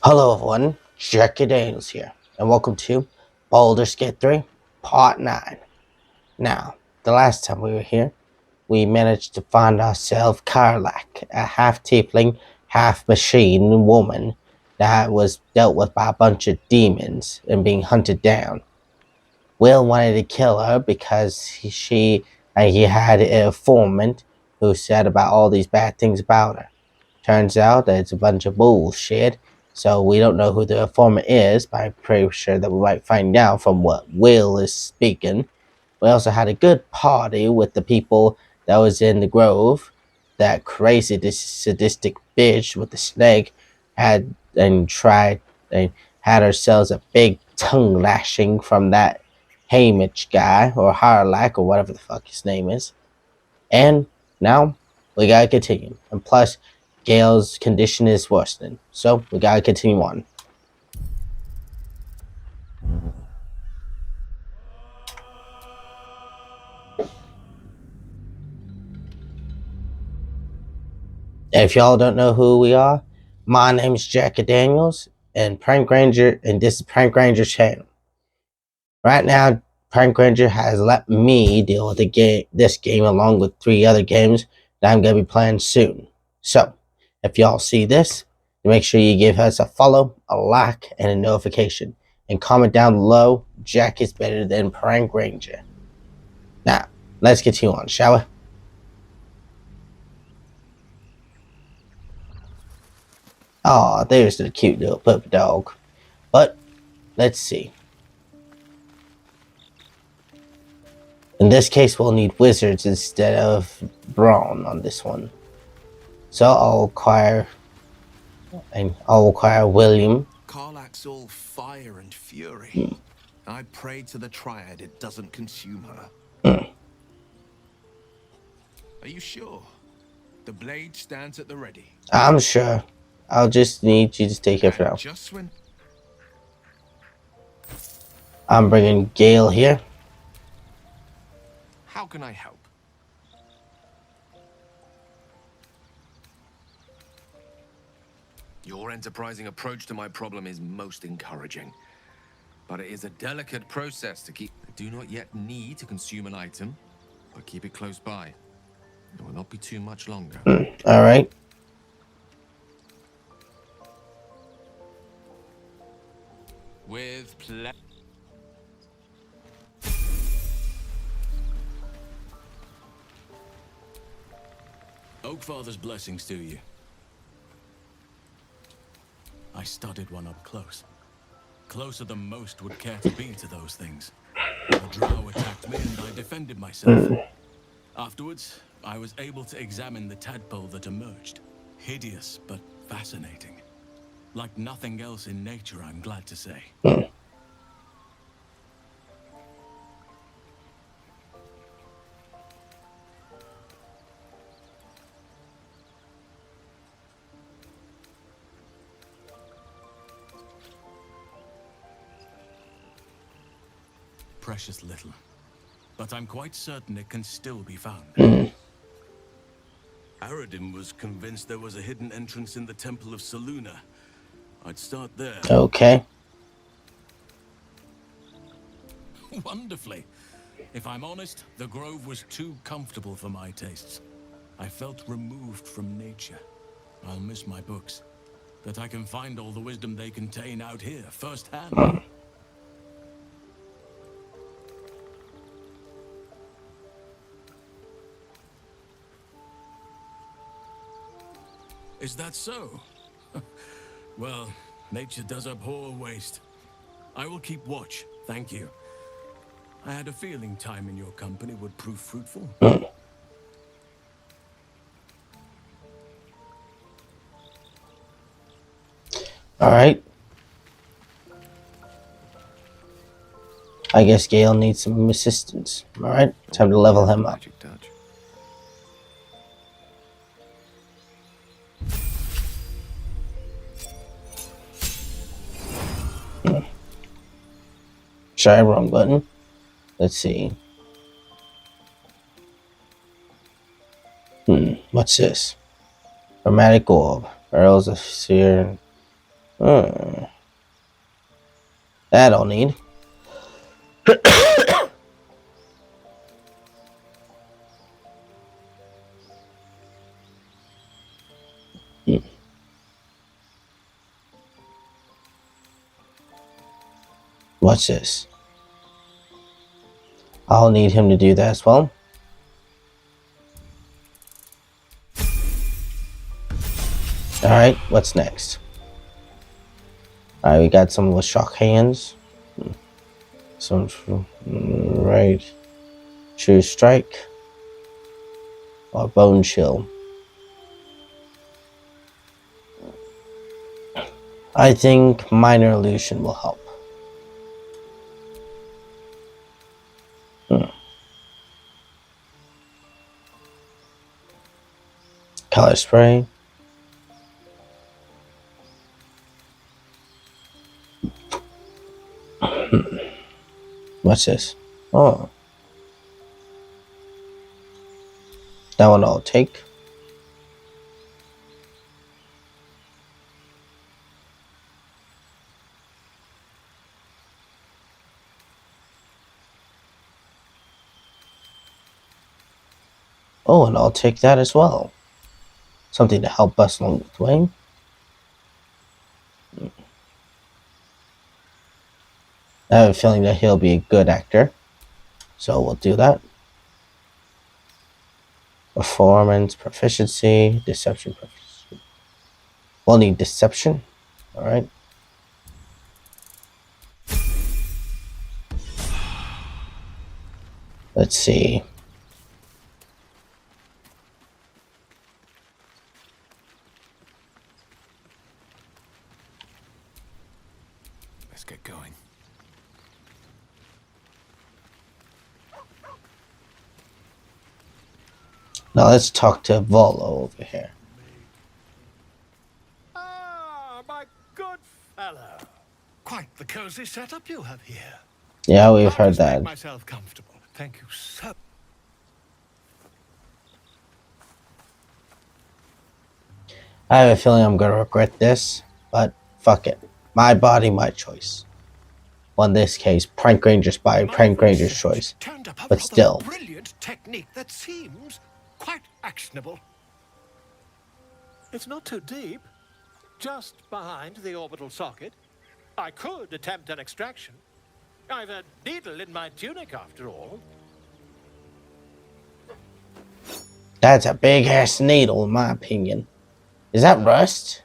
Hello everyone, Jackie Daniels here, and welcome to Baldur's Gate 3, Part 9. Now, the last time we were here, we managed to find ourselves Karlak, a half-tiefling, half-machine woman that was dealt with by a bunch of demons and being hunted down. Will wanted to kill her because he had an informant who said about all these bad things about her. Turns out that it's a bunch of bullshit. So we don't know who the informant is, but I'm pretty sure that we might find out from what Will is speaking. We also had a good party with the people that was in the grove. That crazy, this sadistic bitch with the snake and had ourselves a big tongue lashing from that Hamish guy or Harlack or whatever the fuck his name is. And now we gotta continue. And plus, Gail's condition is worsening, so we gotta continue on. If y'all don't know who we are, my name's Jackie Daniels, and Prank Ranger, and this is Prank Ranger's channel. Right now, Prank Ranger has let me deal with this game along with 3 other games that I'm gonna be playing soon. So, if y'all see this, make sure you give us a follow, a like, and a notification. And comment down below, Jack is better than Prank Ranger. Now, let's continue on, shall we? Oh, there's the cute little puppy dog. But, let's see. In this case, we'll need wizards instead of brawn on this one. So I'll acquire William. Karlak's all fire and fury. I pray to the Triad it doesn't consume her. Are you sure? The blade stands at the ready. I'm sure. I'll just need you to take care for now. Just when I'm bringing Gale here. how can I help? Your enterprising approach to my problem is most encouraging. But it is a delicate process to keep. I do not yet need to consume an item, but keep it close by. It will not be too much longer. Alright. With pleasure. Oakfather's blessings to you. I studied one up close. Closer than most would care to be to those things. The drow attacked me and I defended myself. Afterwards, I was able to examine the tadpole that emerged. Hideous, but fascinating. Like nothing else in nature, I'm glad to say. Precious little. But I'm quite certain it can still be found. Aradin was convinced there was a hidden entrance in the Temple of Seluna. I'd start there. Okay. Wonderfully. If I'm honest, the grove was too comfortable for my tastes. I felt removed from nature. I'll miss my books. That I can find all the wisdom they contain out here, firsthand. Is that so? Well, nature does abhor waste. I will keep watch, thank you. I had a feeling time in your company would prove fruitful. Alright. I guess Gale needs some assistance. Alright, time to level him up. Magic touch. Sorry, wrong button. Let's see. What's this? Chromatic orb. Earls of Seer. Hmm. That I'll need. Hmm. What's this? I'll need him to do that as well. Alright, what's next? Alright, we got some with shock hands. Some right. True strike. Or bone chill. I think minor illusion will help. Hmm. Color spray. What's this? Oh, that one I'll take. Oh, and I'll take that as well. Something to help us along the way. I have a feeling that he'll be a good actor. So we'll do that. Performance, proficiency, deception, proficiency. We'll need deception. Alright. Let's see. Let's get going. Now let's talk to Volo over here. Ah, my good fellow. Quite the cozy setup you have here. Yeah, we've I'll heard just make that. myself comfortable. Thank you so. I have a feeling I'm gonna regret this, but fuck it. My body, my choice. Well, in this case, Prank Ranger's body, My Prank Ranger's research choice. turned up a But rather still. brilliant technique that seems quite actionable. It's not too deep. Just behind the orbital socket. I could attempt an extraction. I've a needle in my tunic after all. That's a big ass needle, in my opinion. Is that rust?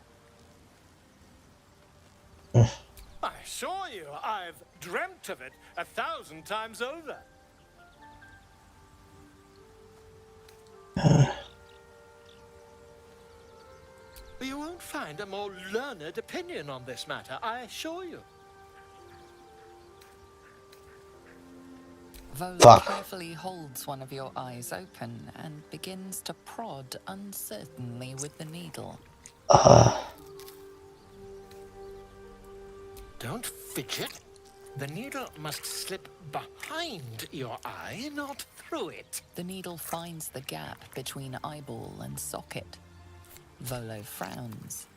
I assure you, I've dreamt of it 1,000 times over. You won't find a more learned opinion on this matter, I assure you. Volo Fuck. carefully holds one of your eyes open and begins to prod uncertainly with the needle. Don't fidget. The needle must slip behind your eye, not through it. The needle finds the gap between eyeball and socket. Volo frowns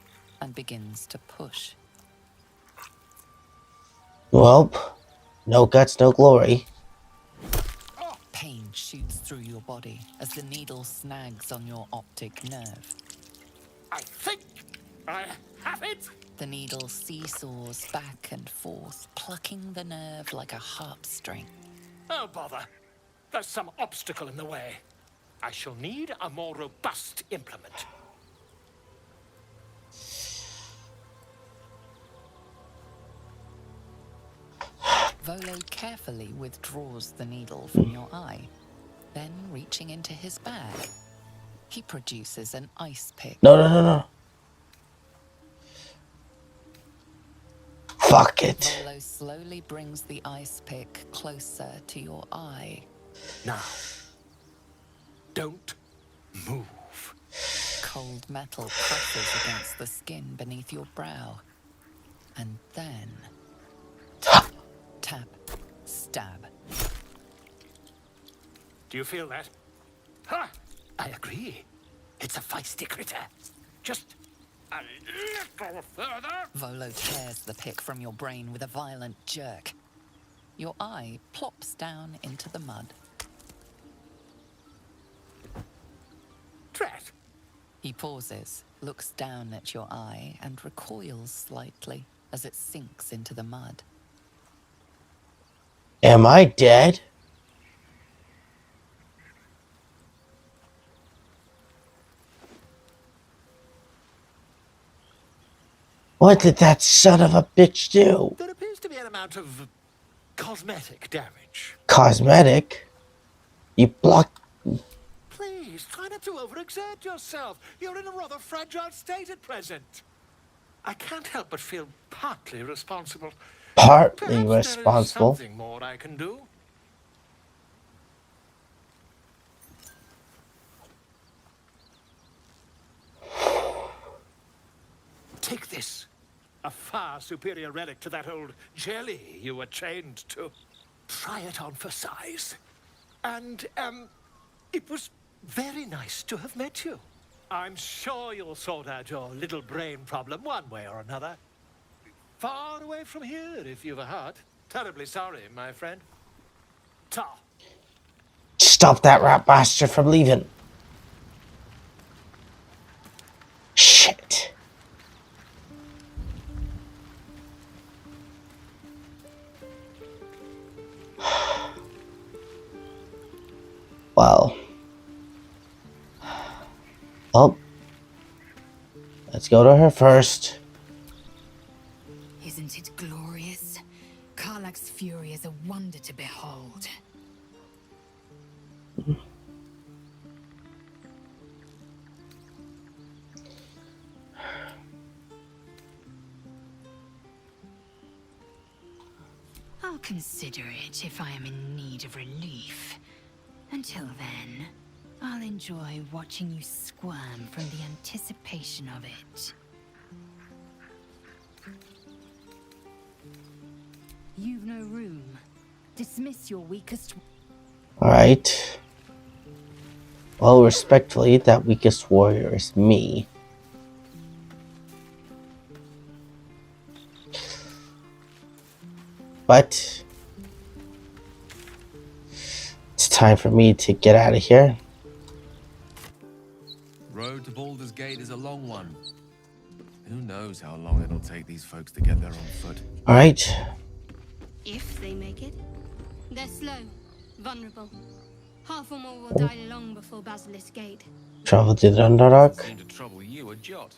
and begins to push. Well, no guts, no glory. Pain shoots through your body as the needle snags on your optic nerve. I think I have it. The needle seesaws back and forth, plucking the nerve like a harp string. Oh, bother. There's some obstacle in the way. I shall need a more robust implement. Volo carefully withdraws the needle from your eye. Then, reaching into his bag, he produces an ice pick. No, no, no, no. Fuck it. Volo slowly brings the ice pick closer to your eye. Now, don't move. Cold metal presses against the skin beneath your brow. And then... tap, tap, stab. Do you feel that? Ha! I agree. It's a feisty critter. Just A little further. Volo tears the pick from your brain with a violent jerk. Your eye plops down into the mud. Tret. He pauses, looks down at your eye, and recoils slightly as it sinks into the mud. Am I dead? What did that son of a bitch do? There appears to be an amount of cosmetic damage. Cosmetic? You blocked. Please, try not to overexert yourself. You're in a rather fragile state at present. I can't help but feel partly responsible. Partly Perhaps there is responsible. something more I can do. Take this. A far superior relic to that old jelly you were chained to. Try it on for size. And, it was very nice to have met you. I'm sure you'll sort out your little brain problem one way or another. Far away from here, if you've a heart. Terribly sorry, my friend. Ta. Stop that rat bastard from leaving. Shit. Well. Oh. Let's go to her first. Isn't it glorious? Karlach's fury is a wonder to behold. I'll consider it if I am in need of relief. Until then, I'll enjoy watching you squirm from the anticipation of it. You've no room. Dismiss your weakest. Alright. Well, respectfully, that weakest warrior is me. But it's time for me to get out of here. Road to Baldur's Gate is a long one. Who knows how long it'll take these folks to get there on foot. Alright. If they make it. They're slow, vulnerable. Half or more will die long before Basilisk Gate. Travel to the Underdark. Seem to trouble you a jot.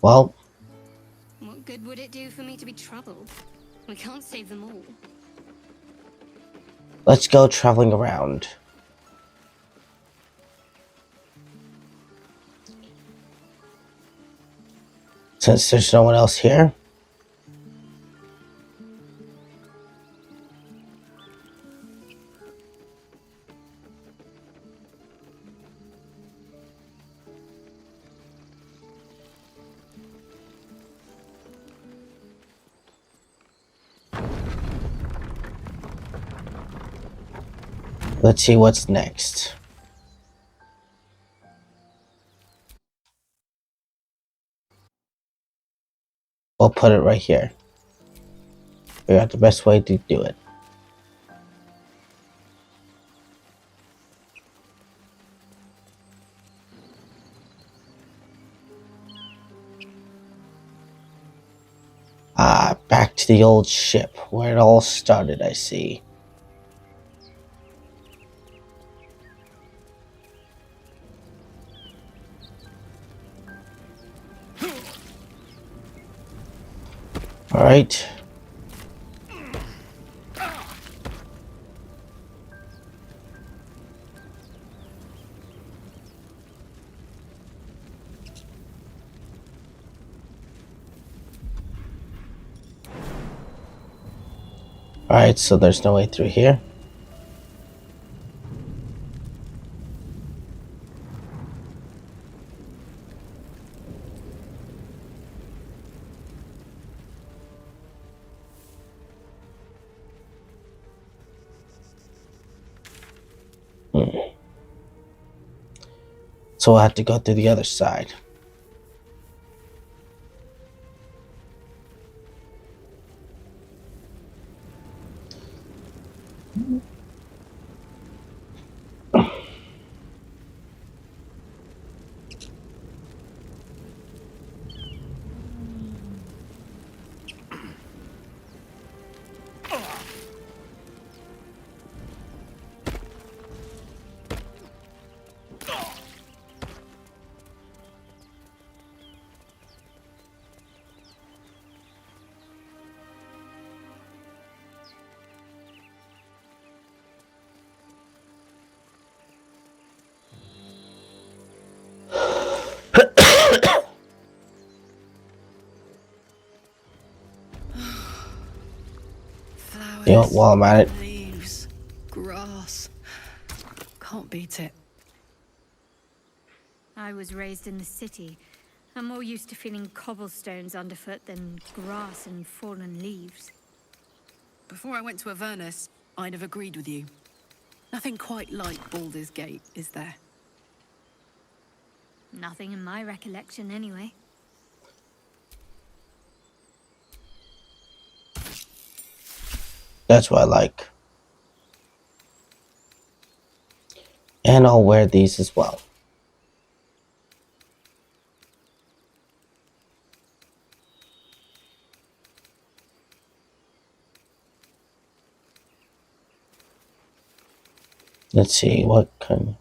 Well, What good would it do for me to be troubled? We can't save them all. let's go traveling around. Since there's no one else here. Let's see what's next. We'll put it right here. Figure out the best way to do it. Ah, back to the old ship where it all started, I see. Alright. Alright, so there's no way through here. So we'll have to go through the other side. Flowers, You know, while I'm at it, leaves, grass. Can't beat it. I was raised in the city. I'm more used to feeling cobblestones underfoot than grass and fallen leaves. Before I went to Avernus, I'd have agreed with you. Nothing quite like Baldur's Gate, is there? Nothing in my recollection, anyway. that's what I like. And I'll wear these as well. Let's see what can.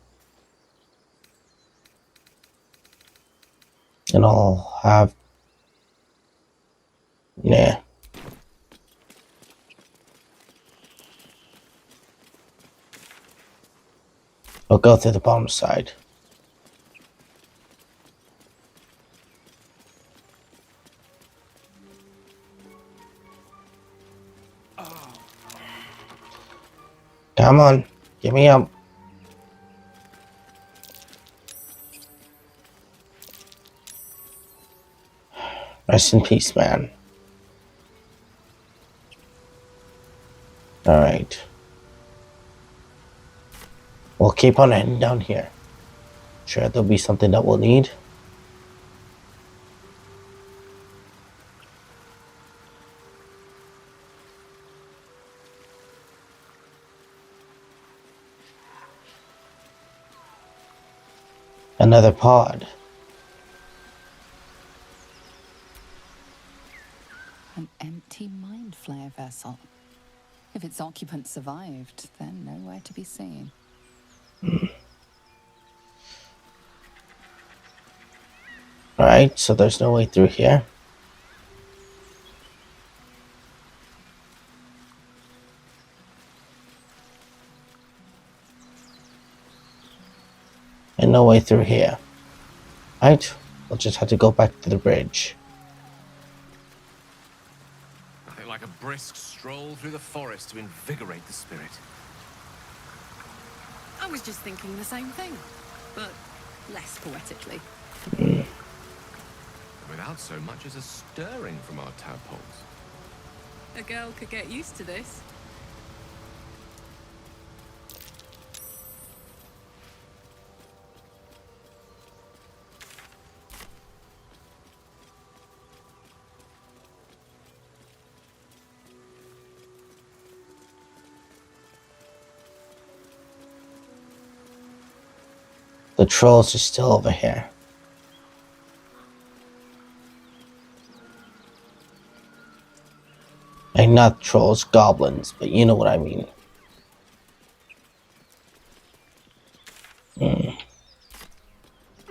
And I'll have. Yeah. I'll go through the bottom side. Come on, get me up. Rest in peace, man. Alright. We'll keep on heading down here. Sure, there'll be something that we'll need. Another pod. An empty mind flayer vessel. If its occupant survived, then nowhere to be seen. Alright, so there's no way through here. And no way through here. Right, we'll just have to go back to the bridge. Nothing like a brisk stroll through the forest to invigorate the spirit. I was just thinking the same thing, but less poetically. Without so much as a stirring from our tadpoles. A girl could get used to this. The trolls are still over here. And not trolls, goblins, but you know what I mean.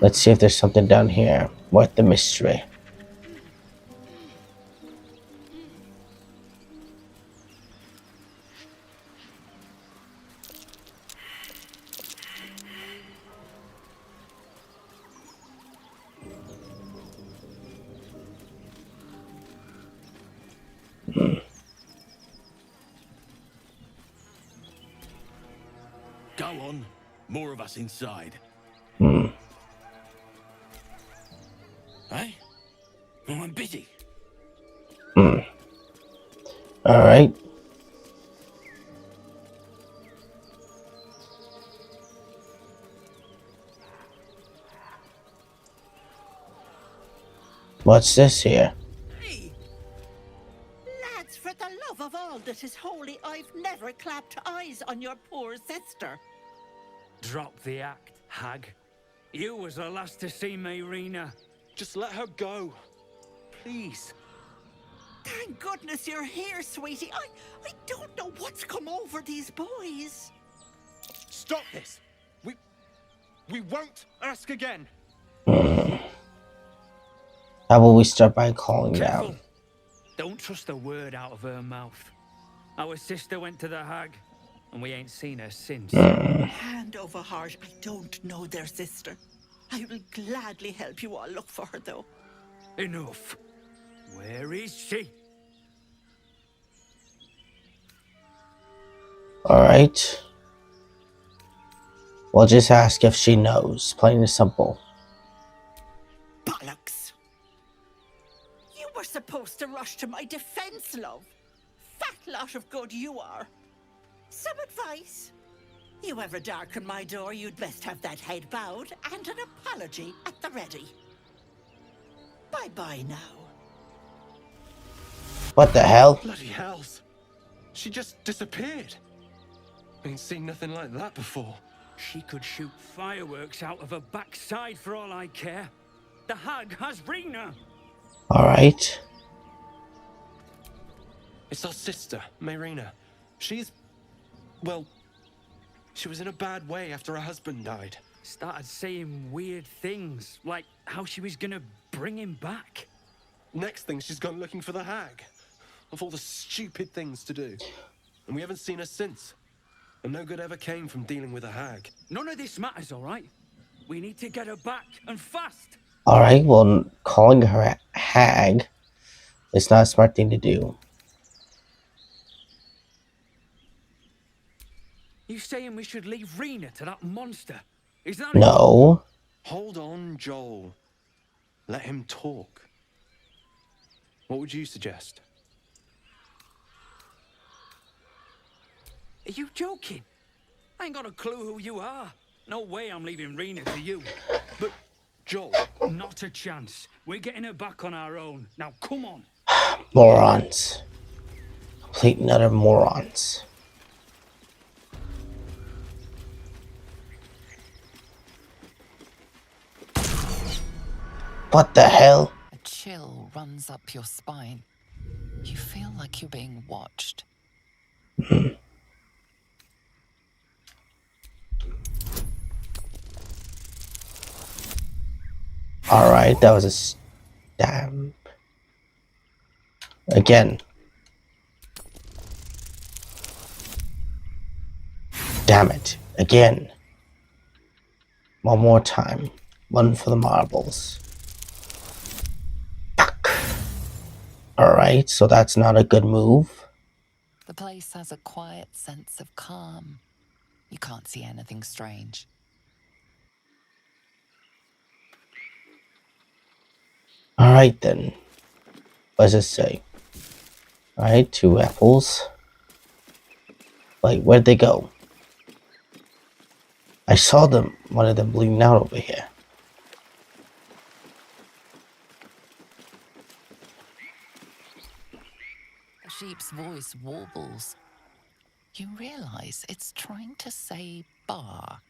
Let's see if there's something down here worth the mystery. Go on. More of us inside. Hey? Oh, I'm busy. Alright. What's this here? Hey! Lads for the love of all that is holy, I've never clapped eyes on your poor sister. Drop the act, hag. You was the last to see Mayrina. Just let her go. Please. Thank goodness you're here, sweetie. I don't know what's come over these boys. Stop this. We won't ask again. How about we start by calling Careful. down? Don't trust a word out of her mouth. Our sister went to the hag, and we ain't seen her since. Hand over heart, I don't know their sister. I will gladly help you all look for her, though. Enough. Where is she? Alright. We'll just ask if she knows. Plain and simple. Bollocks! You were supposed to rush to my defense, love. Fat lot of good you are. Some advice? You ever darken my door, you'd best have that head bowed and an apology at the ready. Bye-bye now. What the hell? Bloody hells. She just disappeared. Ain't seen nothing like that before. She could shoot fireworks out of her backside for all I care. The hag has Rena. Alright. It's our sister, Mayrina. She's... well... she was in a bad way after her husband died. Started saying weird things, like how she was gonna bring him back. Next thing, she's gone looking for the hag. Of all the stupid things to do. And we haven't seen her since. And no good ever came from dealing with a hag. None of this matters, all right? We need to get her back, and fast. Alright, well, calling her a hag is not a smart thing to do. You saying we should leave Rena to that monster? Is that No. Hold on, Joel. Let him talk. What would you suggest? Are you joking? I ain't got a clue who you are. No way I'm leaving Rena to you. But, Joel... Not a chance. We're getting her back on our own. Now, come on. Morons. Complete and utter morons. What the hell? A chill runs up your spine. You feel like you're being watched. Alright, that was a stab. Again. Damn it. Again. One more time. One for the marbles. Fuck. Alright, so that's not a good move. The place has a quiet sense of calm. You can't see anything strange. Alright then. What does it say? Alright, 2 apples. Wait, where'd they go? I saw them, one of them bleeding out over here. The sheep's voice warbles. You realize it's trying to say bar.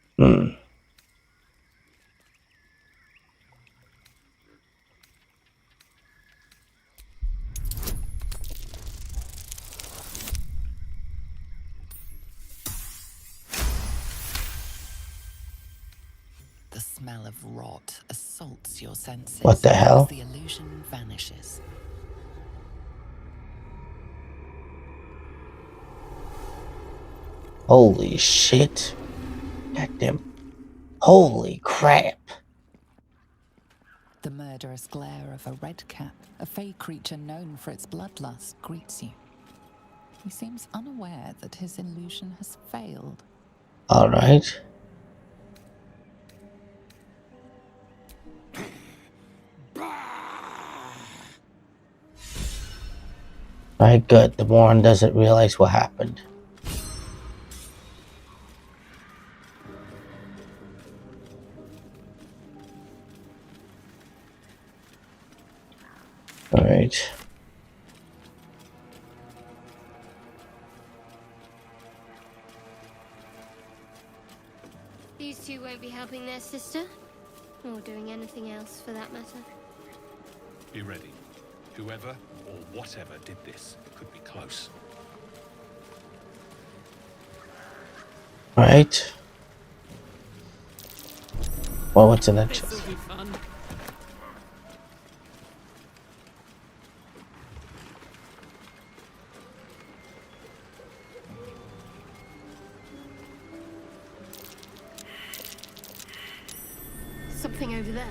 The smell of rot assaults your senses. What the hell? As the illusion vanishes. Holy shit. Goddamn. Holy crap. The murderous glare of a red cap, a fey creature known for its bloodlust, greets you. He seems unaware that his illusion has failed. Alright. Alright, good. The moron doesn't realize what happened. Alright. These two won't be helping their sister, or doing anything else for that matter. Be ready. Whoever or whatever did this could be close. Right. Well, what's in that chest? This'll be fun. Something over there.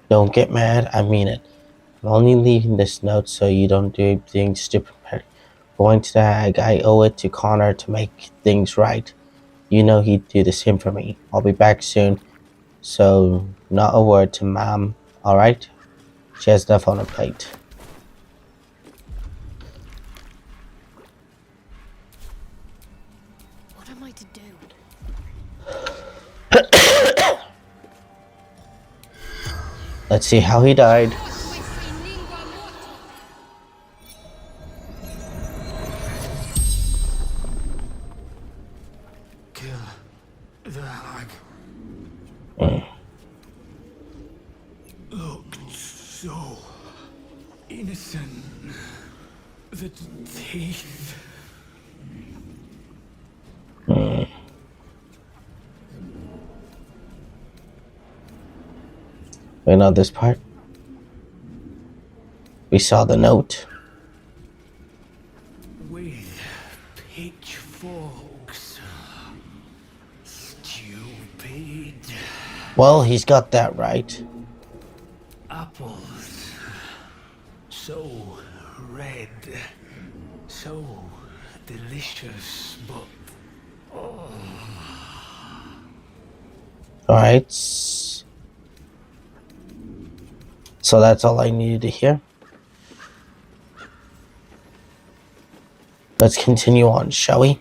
Don't get mad, I mean it. I'm only leaving this note so you don't do anything stupid. Going to the hag, I owe it to Connor to make things right. You know he'd do the same for me. I'll be back soon, so not a word to Mom, alright? She has enough on her plate. What am I to do? Let's see how he died. Kill the hag. Looked so innocent. The teeth. Wait, not this part. We saw the note. With pitchforks. Stupid. Well, he's got that right. Apples. So red. So delicious, but Alright. So that's all I needed to hear. Let's continue on, shall we?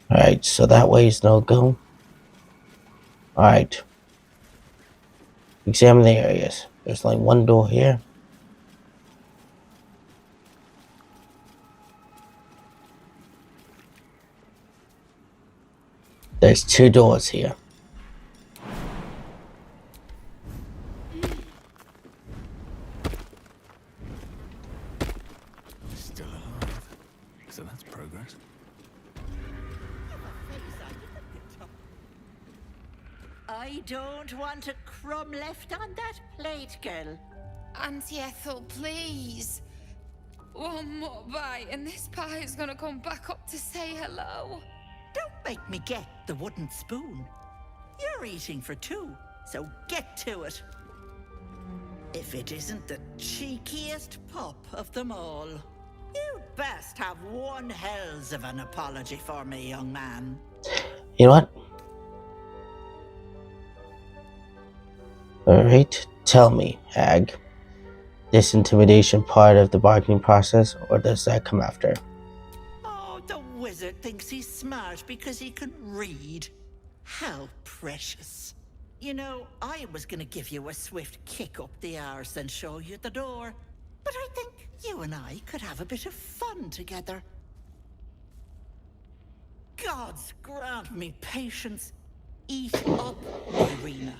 Alright, so that way is no go. Alright. Examine the areas. There's like one door here. There's two doors here. still alive. So that's progress. I don't want a crumb left on that plate, girl. Auntie Ethel, please. One more bite and this pie is gonna come back up to say hello. Don't make me get the wooden spoon. You're eating for two, so get to it. If it isn't the cheekiest pup of them all. You best have one hells of an apology for me, young man. You know what? Alright, tell me, hag. This intimidation part of the bargaining process, or does that come after? Oh, the wizard thinks he's smart because he can read. How precious. You know, I was gonna give you a swift kick up the arse and show you the door. But I think you and I could have a bit of fun together. Gods grant me patience. Eat up, Irina.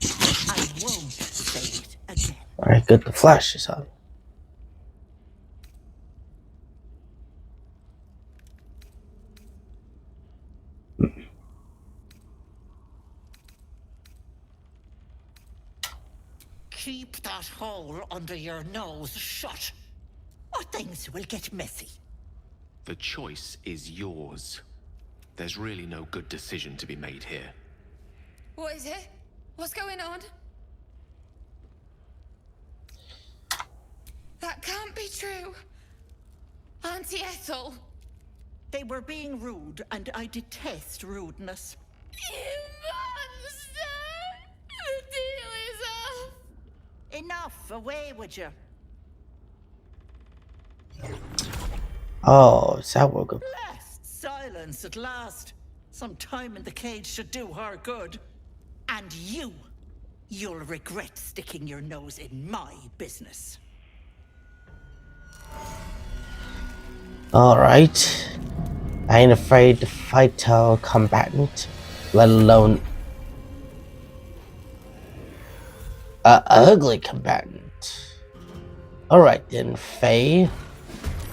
I won't say it again. Alright, good, the flash is on. Keep that hole under your nose shut, or things will get messy. The choice is yours. There's really no good decision to be made here. What is it? What's going on? That can't be true. Auntie Ethel. They were being rude, and I detest rudeness. You monster! The deal is off. Enough, away with you. Oh, is that what good? Blessed silence at last. Some time in the cage should do her good. And you'll regret sticking your nose in my business. Alright. I ain't afraid to fight a combatant, let alone a ugly combatant. Alright then, Faye.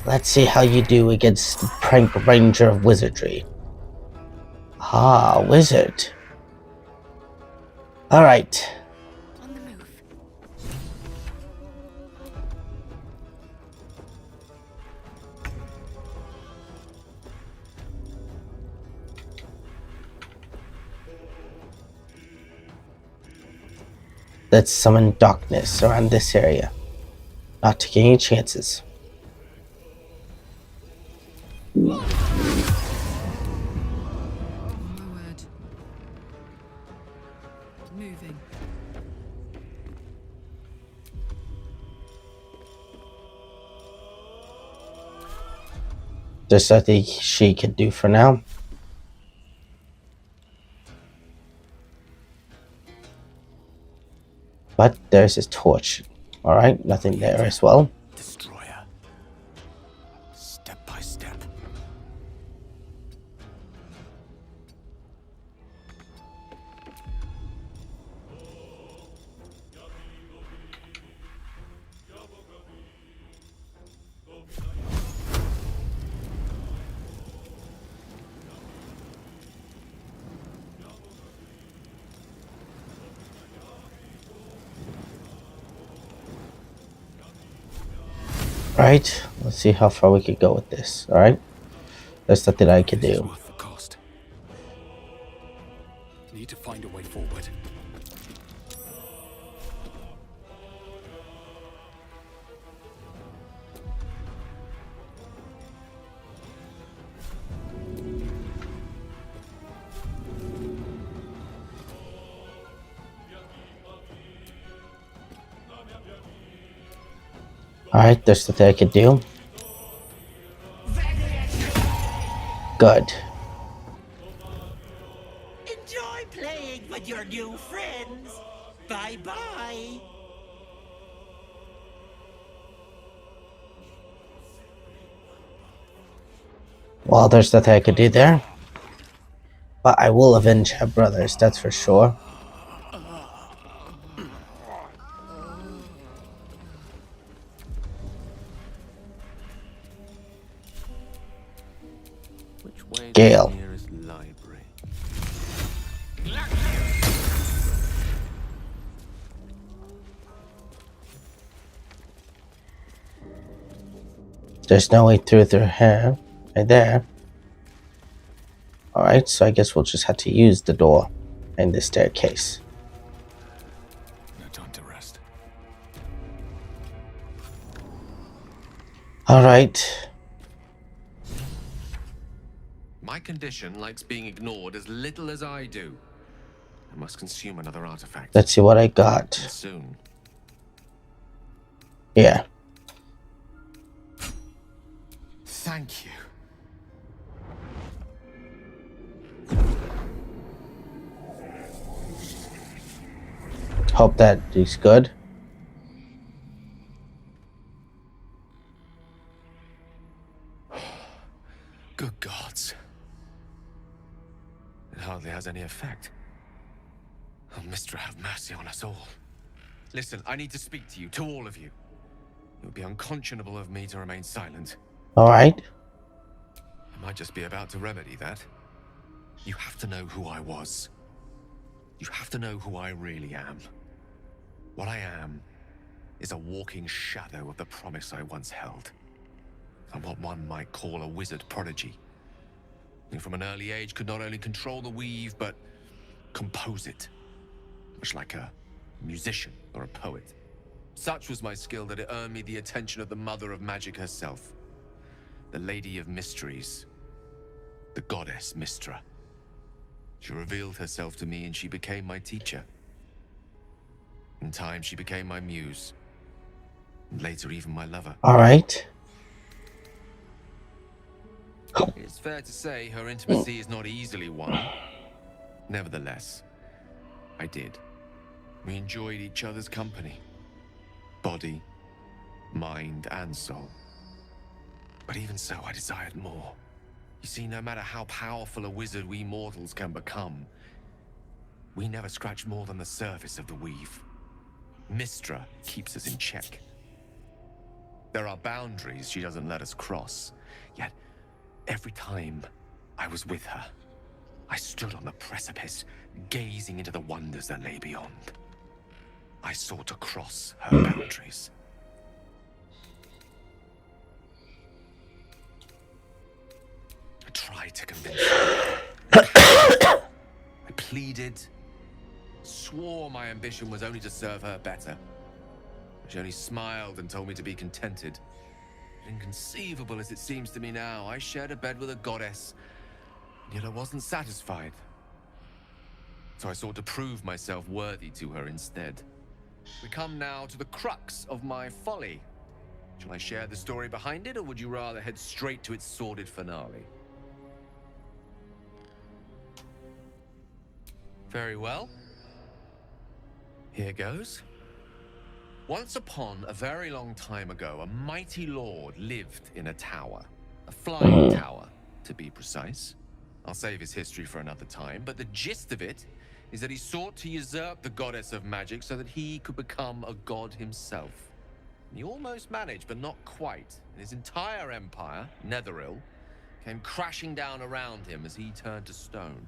Let's see how you do against the prank ranger of wizardry. Ah, wizard. Alright. On the move. Let's summon darkness around this area. Not taking any chances. My word. Moving. There's nothing she can do for now. But there's his torch. Alright, nothing there as well. Destroyer. Step by step. Right, let's see how far we can go with this. Alright, there's nothing I can This is do. worth the cost. Need to find a way forward. Alright, there's nothing I can do. Good. Enjoy playing with your new friends. Bye-bye. Well, there's nothing I can do there. But I will avenge her brothers, that's for sure. Which way Gale. to the nearest library? There's no way through their hair. Right there. Alright, so I guess we'll just have to use the door and the staircase. No time to rest. Alright. My condition likes being ignored as little as I do. I must consume another artifact. Let's see what I got. Soon. Yeah. Thank you. Hope that is good. Good gods. It hardly has any effect. Oh, Mister, have mercy on us all. Listen, I need to speak to you, to all of you. It would be unconscionable of me to remain silent. Alright. I might just be about to remedy that. You have to know who I was. You have to know who I really am. What I am is a walking shadow of the promise I once held. I'm what one might call a wizard prodigy. Who from an early age could not only control the weave, but compose it. Much like a musician or a poet. Such was my skill that it earned me the attention of the mother of magic herself. The Lady of Mysteries. The goddess Mystra. She revealed herself to me and she became my teacher. In time, she became my muse. And later, even my lover. Alright. It's fair to say her intimacy is not easily won. Nevertheless, I did. We enjoyed each other's company. Body, mind, and soul. But even so, I desired more. You see, no matter how powerful a wizard we mortals can become, we never scratch more than the surface of the weave. Mystra keeps us in check. There are boundaries she doesn't let us cross, yet every time I was with her, I stood on the precipice, gazing into the wonders that lay beyond. I sought to cross her boundaries. I tried to convince her. I pleaded, swore my ambition was only to serve her better. She only smiled and told me to be contented. Inconceivable as it seems to me now, I shared a bed with a goddess, yet I wasn't satisfied. So I sought to prove myself worthy to her instead. We come now to the crux of my folly. Shall I share the story behind it, or would you rather head straight to its sordid finale? Very well. Here goes. Once upon a very long time ago, a mighty lord lived in a tower. A flying tower, to be precise. I'll save his history for another time, but the gist of it is that he sought to usurp the goddess of magic so that he could become a god himself. He almost managed, but not quite. And his entire empire, Netheril, came crashing down around him as he turned to stone.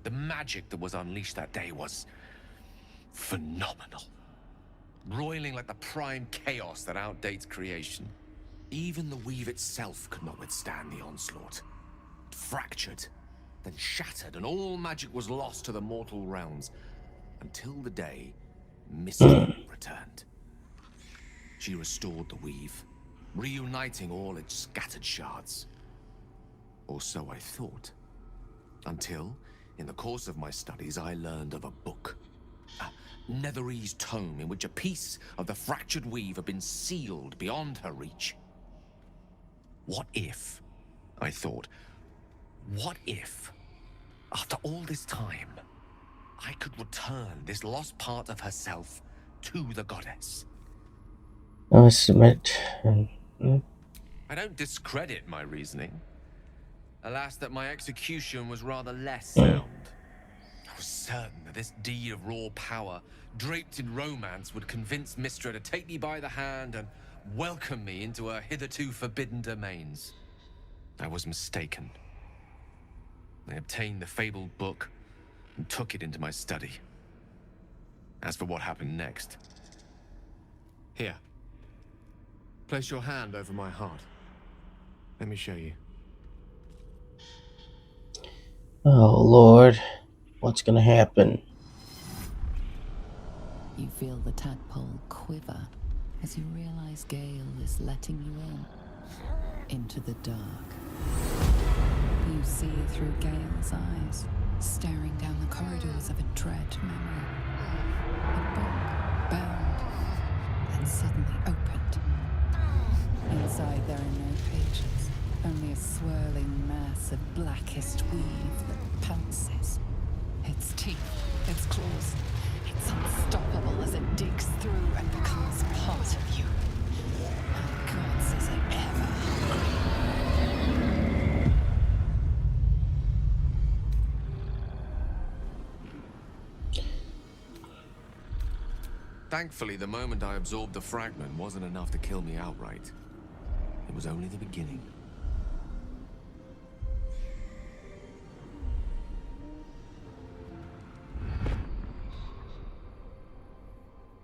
The magic that was unleashed that day was phenomenal. Roiling like the prime chaos that outdates creation. Even the weave itself could not withstand the onslaught. It fractured, then shattered, and all magic was lost to the mortal realms, until the day Misty returned. She restored the weave, reuniting all its scattered shards. Or so I thought. Until, in the course of my studies, I learned of a book. A Netherese tome in which a piece of the fractured weave had been sealed beyond her reach. What if, I thought, what if, after all this time, I could return this lost part of herself to the goddess? I submit. I don't discredit my reasoning. Alas, that my execution was rather less sound. I was certain that this deed of raw power, draped in romance, would convince Mystra to take me by the hand and welcome me into her hitherto forbidden domains. I was mistaken. I obtained the fabled book and took it into my study. As for what happened next... Here. Place your hand over my heart. Let me show you. Oh, Lord. What's gonna happen? You feel the tadpole quiver as you realize Gale is letting you into the dark. You see through Gale's eyes, staring down the corridors of a dread memory. A book bound and suddenly opened. Inside there are no pages, only a swirling mass of blackest weave that pounces. Its teeth, its claws, it's unstoppable as it digs through and becomes part of you. How gods is it ever hungry? Thankfully, the moment I absorbed the fragment wasn't enough to kill me outright. It was only the beginning.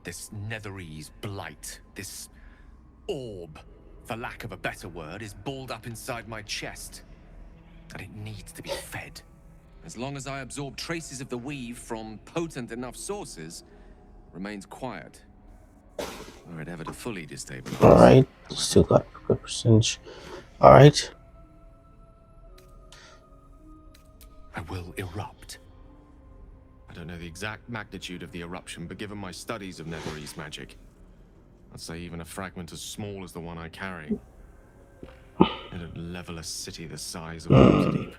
This Netherese blight, this orb, for lack of a better word, is balled up inside my chest. And it needs to be fed. As long as I absorb traces of the weave from potent enough sources, it remains quiet. Were it ever to fully destabilize. Alright, still got a good percentage. Alright. I will erupt. I don't know the exact magnitude of the eruption, but given my studies of Netherese magic, I'd say even a fragment as small as the one I carry It'd level a city the size of Waterdeep.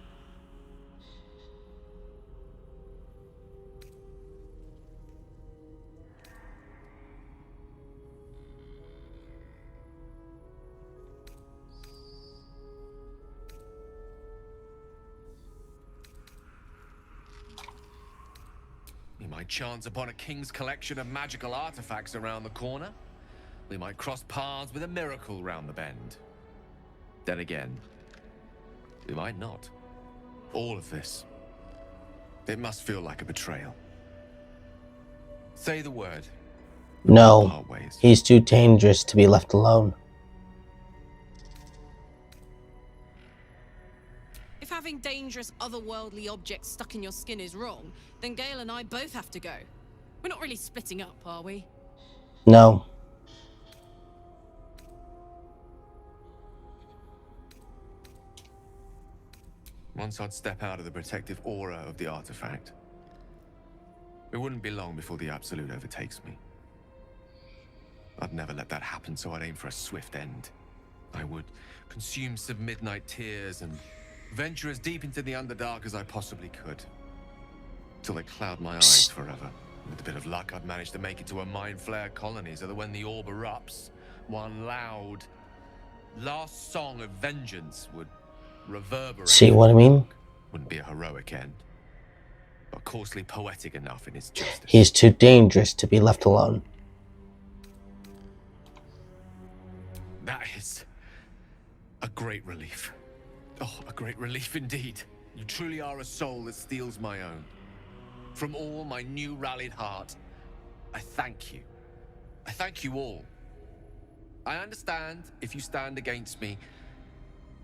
We might chance upon a king's collection of magical artifacts around the corner. We might cross paths with a miracle round the bend. Then again, we might not. All of this. It must feel like a betrayal. Say the word. No, Part ways. he's too dangerous to be left alone. If having dangerous otherworldly objects stuck in your skin is wrong, then Gale and I both have to go. We're not really splitting up, are we? No. Once I'd step out of the protective aura of the artifact, it wouldn't be long before the Absolute overtakes me. I'd never let that happen, so I'd aim for a swift end. I would consume some midnight tears and venture as deep into the Underdark as I possibly could, till they cloud my eyes forever. With a bit of luck, I'd manage to make it to a Mind Flare colony, so that when the orb erupts, one loud, last song of vengeance would reverberate. See what I mean? Wouldn't be a heroic end, but coarsely poetic enough in its justice. He's too dangerous to be left alone. That is a great relief. Oh, a great relief indeed. You truly are a soul that steals my own. From all my new rallied heart, I thank you. I thank you all. I understand if you stand against me.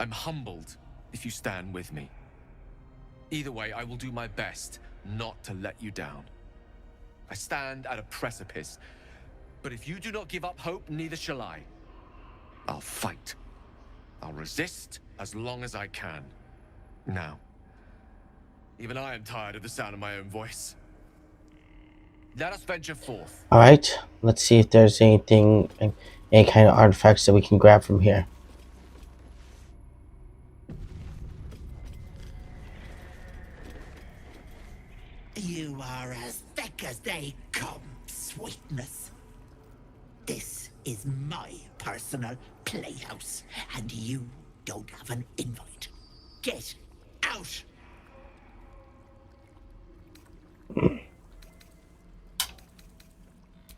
I'm humbled if you stand with me. Either way, I will do my best not to let you down. I stand at a precipice, but if you do not give up hope, neither shall I. I'll fight. I'll resist as long as I can. Now, even I am tired of the sound of my own voice. Let us venture forth. Alright, let's see if there's anything, any kind of artifacts that we can grab from here. You are as thick as they come, sweetness. This is my personal playhouse, and you don't have an invite. Get out!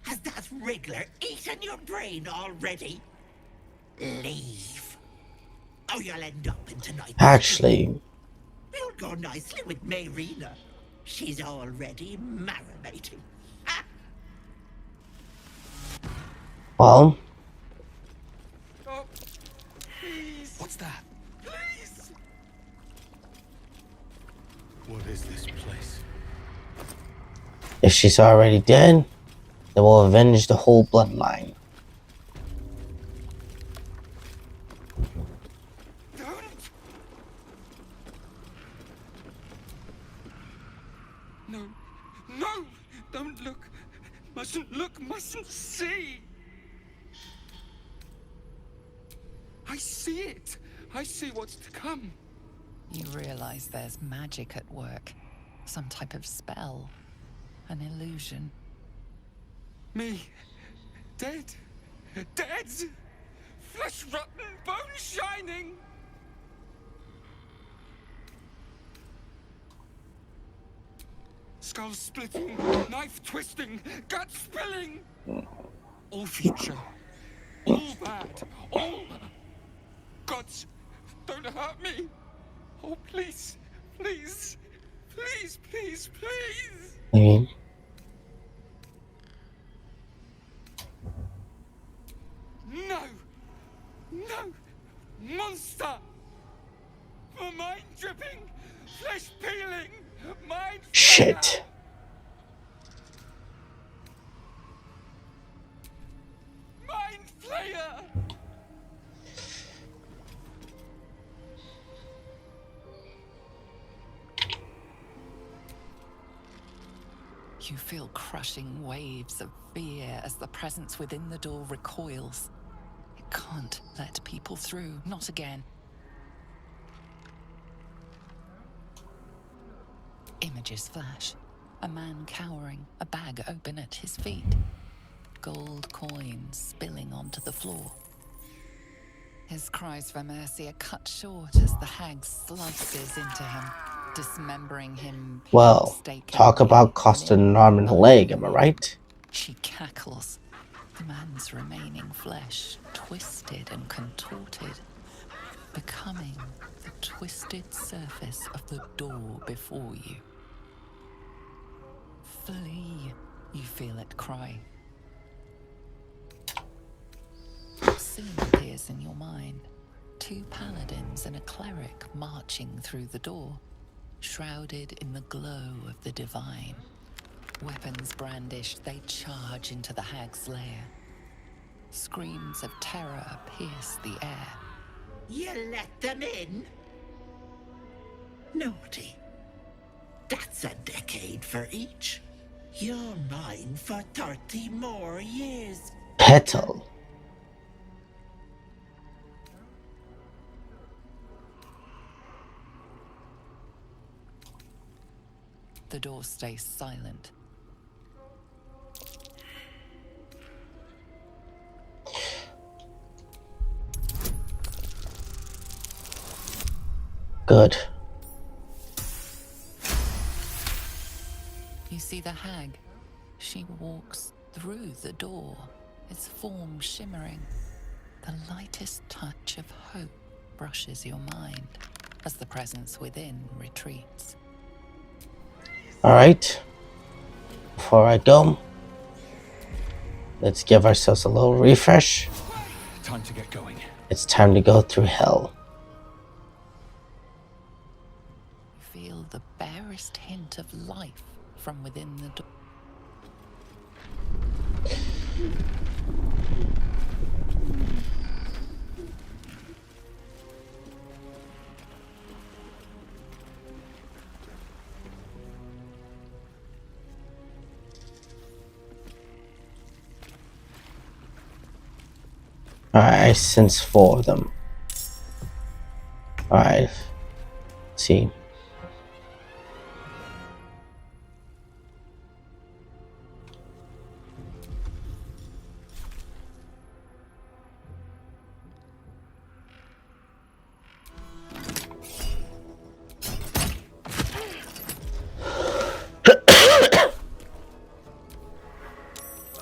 Has that wriggler eaten your brain already? Leave. Or you'll end up in tonight's... Actually, You'll go nicely with Mayrina. She's already marinating. Ah! well, Oh, please. What's that? Please. What is this place? if she's already dead, then we'll avenge the whole bloodline. Don't. No. No. Don't look. Mustn't look. Mustn't see. I see it. I see what's to come. You realize there's magic at work. Some type of spell. An illusion. Me. Dead. Dead. Flesh rotten, bone shining. Skull splitting, knife twisting, gut spilling. All future. All bad. All. Gods, don't hurt me. Oh, please. Please. Please, please, please. I mean, No! No! Monster! For mind dripping, flesh peeling, mind shit. Mind flayer! You feel crushing waves of fear as the presence within the door recoils. It can't let people through. Not again. Images flash. A man cowering, a bag open at his feet. Gold coins spilling onto the floor. His cries for mercy are cut short as the hag slices into him, dismembering him Well, talk painstakingly, about costing an arm and a leg, am I right? She cackles, the man's remaining flesh twisted and contorted, becoming the twisted surface of the door before you. Flee, you feel it cry. Scene appears in your mind. 2 paladins and a cleric marching through the door, shrouded in the glow of the divine. Weapons brandished, they charge into the hag's lair. Screams of terror pierce the air. You let them in? Naughty. That's a decade for each. You're mine for 30 more years. Petal. The door stays silent. Good. You see the hag. She walks through the door, its form shimmering. The lightest touch of hope brushes your mind as the presence within retreats. Alright. Before I go, let's give ourselves a little refresh. Time to get going. It's time to go through hell. You feel the barest hint of life from within the door. Alright, I sense 4 of them. Alright. See.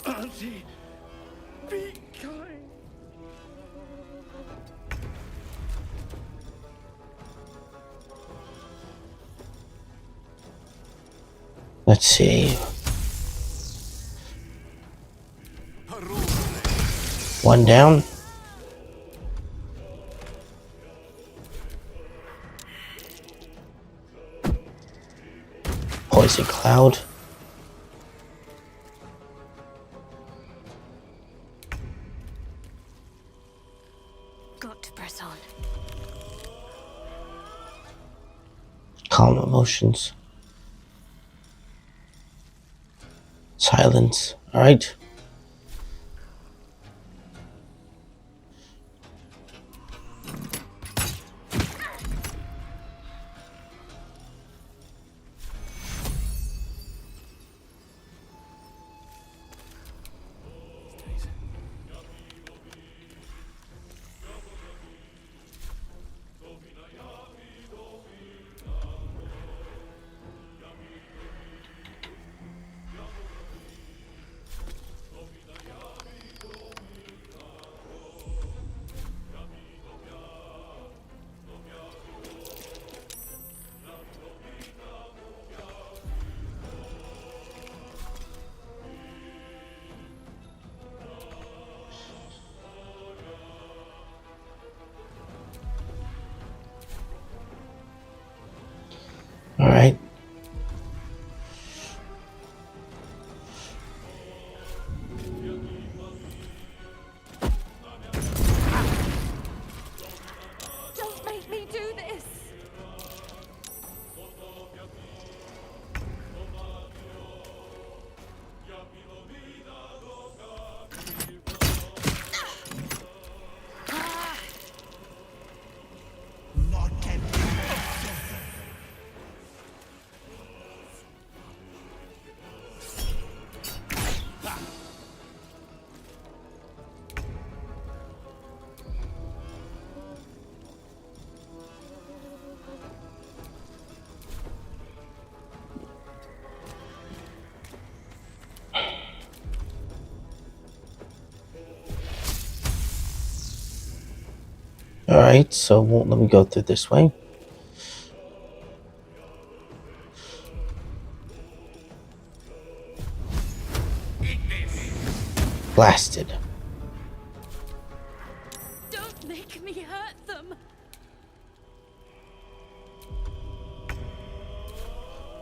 Auntie, be kind. Let's see. One down. Poison cloud. Got to press on. Calm emotions. Silence. Alright. Alright, so it won't let me go through this way. Blasted. Don't make me hurt them.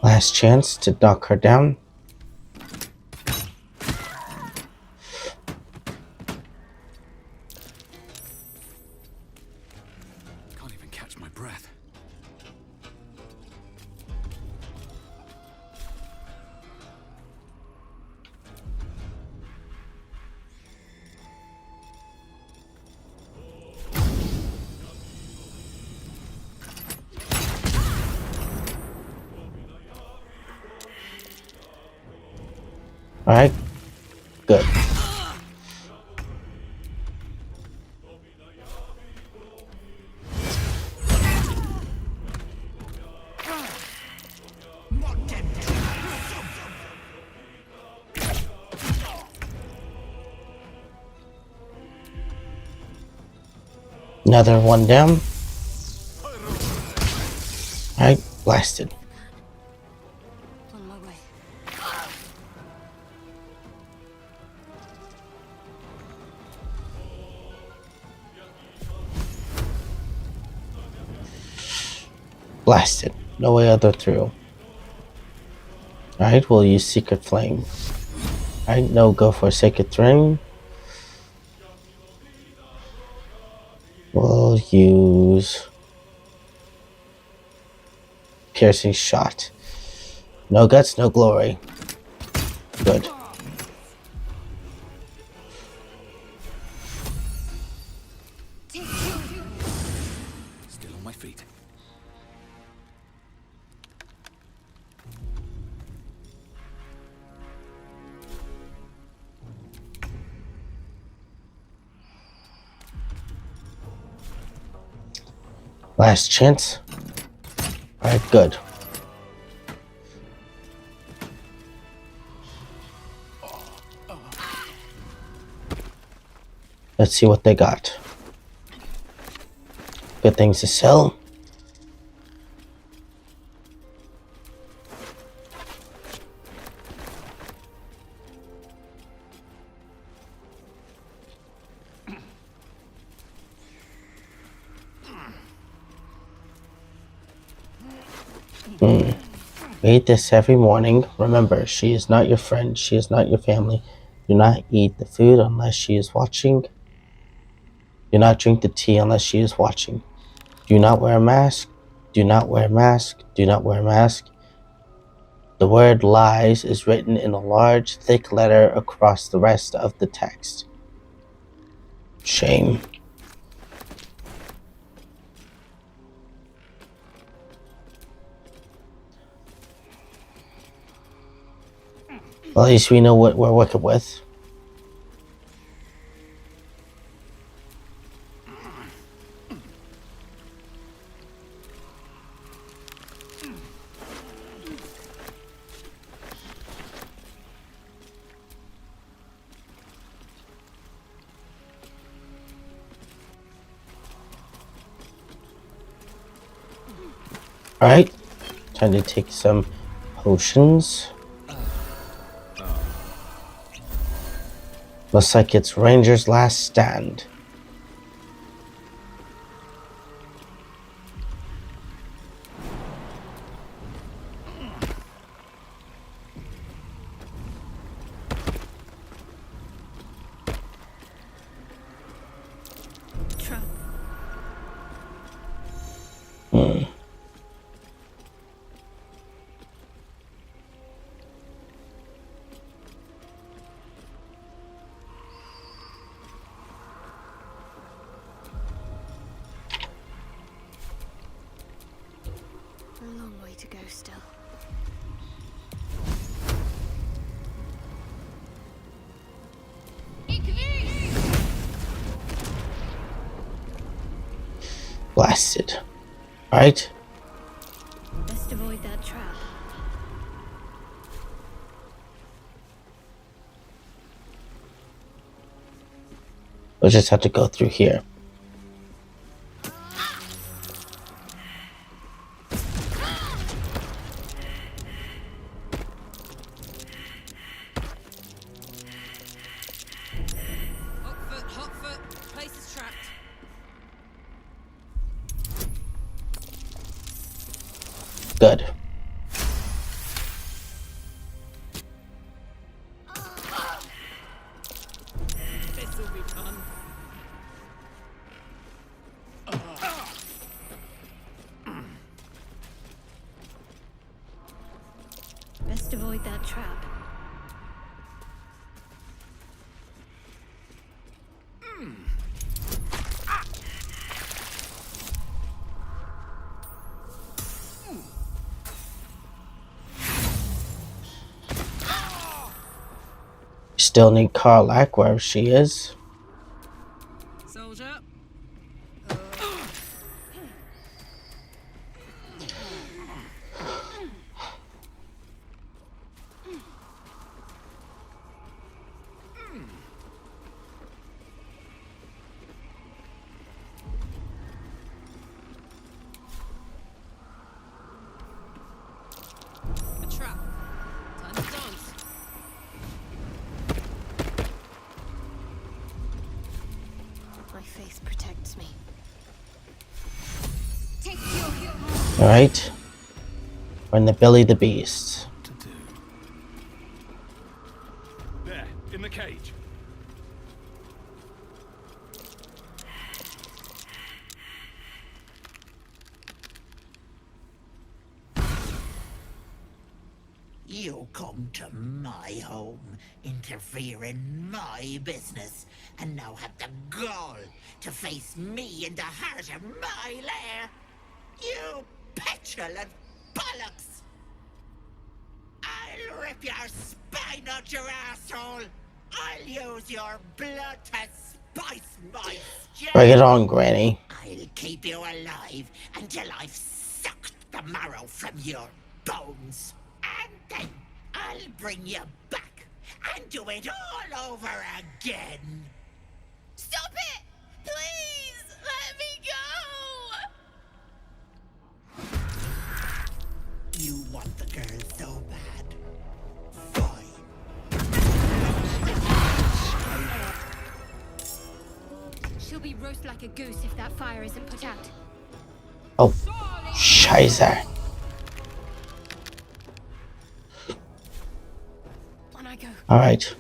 Last chance to knock her down. Can't even catch my breath. Alright, good. Another one down. Alright, blasted. On my way. Blasted. No way other through. Alright, we'll use Secret Flame. Alright, no, go for Sacred Flame. We'll use Piercing Shot. No guts, no glory. Good. Still on my feet. Last chance. Alright, good. Let's see what they got. Good things to sell. Eat this every morning. Remember, she is not your friend. She is not your family. Do not eat the food unless she is watching. Do not drink the tea unless she is watching. Do not wear a mask. Do not wear a mask. Do not wear a mask. The word lies is written in a large, thick letter across the rest of the text. Shame. Well, at least we know what we're working with. Alright, time to take some potions. Looks like it's Ranger's last stand. Trap. A long way to go still. Blasted. Alright, Best avoid that trap. we'll just have to go through here. Good. This'll be fun. Best avoid that trap. Still need Karlach wherever she is. Soldier. A trap. Time to dance. My faith protects me. Take your Alright. We're in the belly of the beast. There, in the cage. You come to my home, interfere in my business, and now have the gall to face me in the heart of my lair? You petulant bollocks! I'll rip your spine out your asshole! I'll use your blood to spice my stew! Bring it on, Granny. I'll keep you alive until I've sucked the marrow from your bones. And then I'll bring you back and do it all over again. Stop it! Please! Let me go! You want the girl so bad. Fine. She'll be roast like a goose if that fire isn't put out. Oh, Scheiße. On I go. Alright.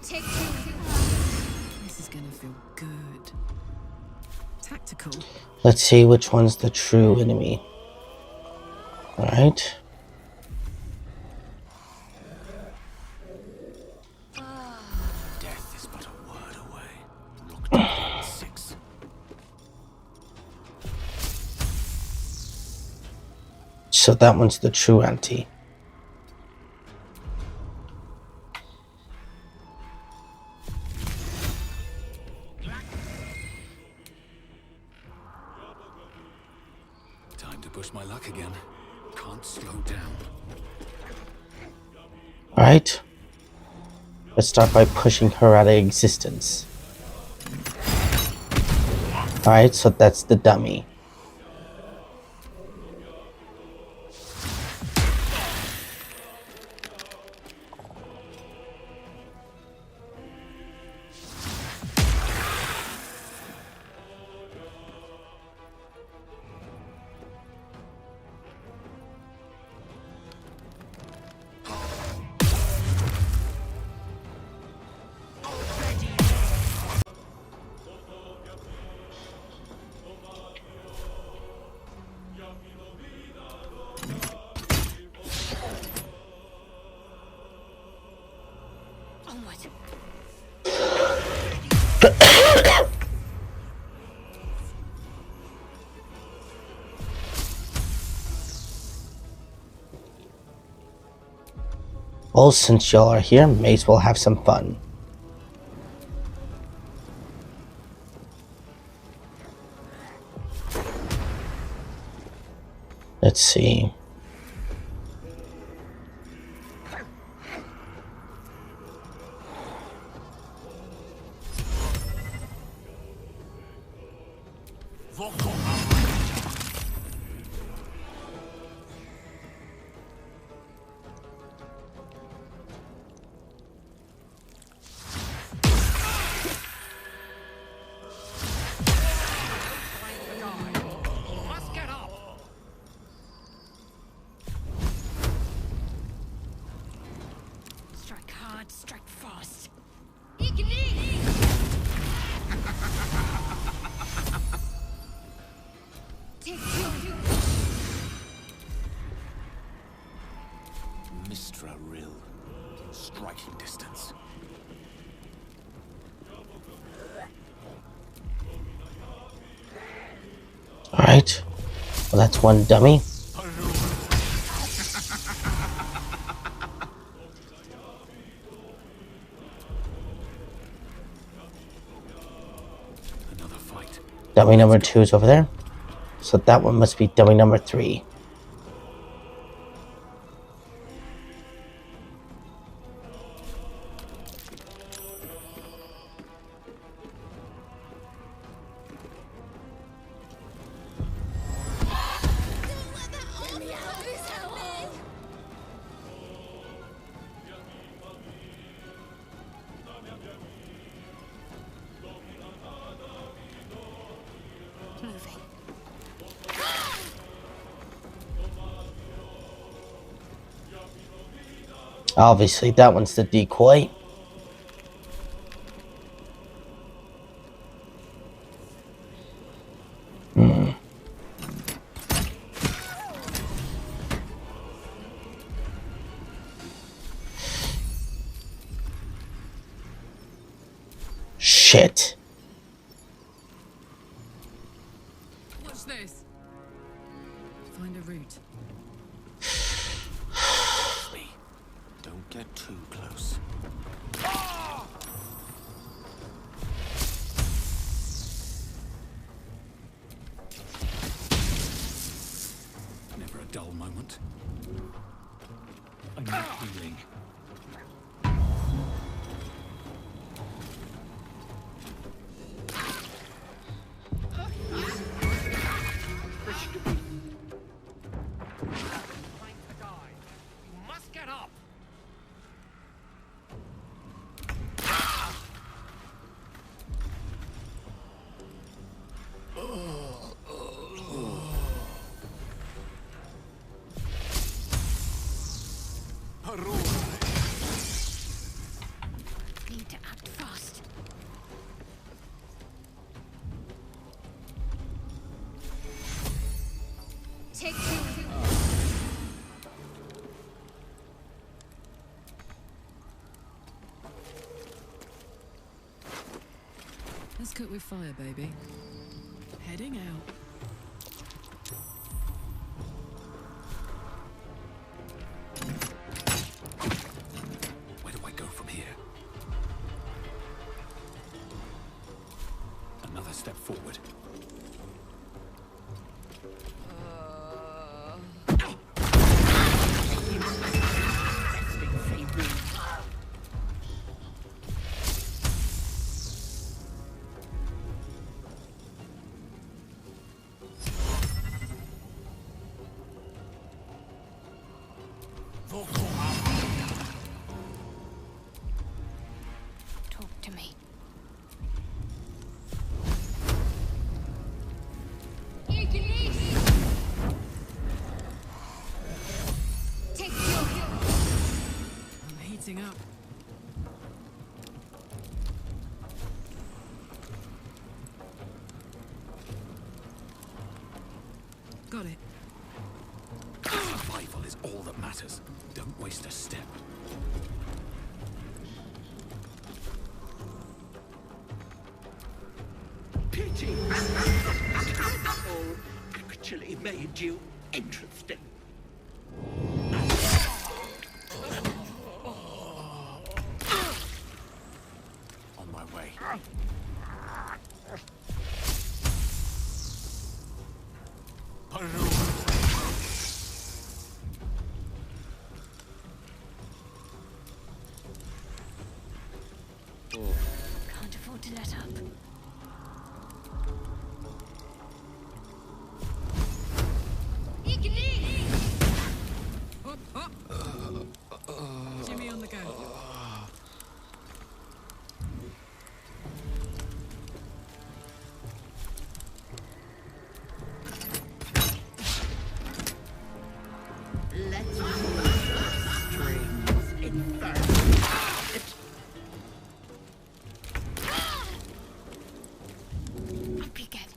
Take two. This is gonna feel good. Tactical. Let's see which one's the true enemy. Alright. Death is but a word away. Look to 6. So that one's the true auntie. Time to push my luck again. Can't slow down. Alright. Let's start by pushing her out of existence. Alright, so that's the dummy. Onward. Well, since y'all are here, may as well have some fun. Let's see. Alright. Well, that's one dummy. Another fight. Dummy number 2 is over there. So that one must be dummy number 3. Moving. Obviously, that one's the decoy. Shit. Watch this. Find a route. Me. Don't get too close. Never a dull moment. I'm not healing. Need to act fast. Take two. Let's cook with fire, baby. Heading out. Where do I go from here? Another step forward. Talk to me. Take two. I'm heating up. Got it. Survival is all that matters. Don't waste a step. Pity. Oh, actually made you interesting. On my way. Can't afford to let up. Hop, hop. Jimmy on the go. Let's strings inferno. Up you get.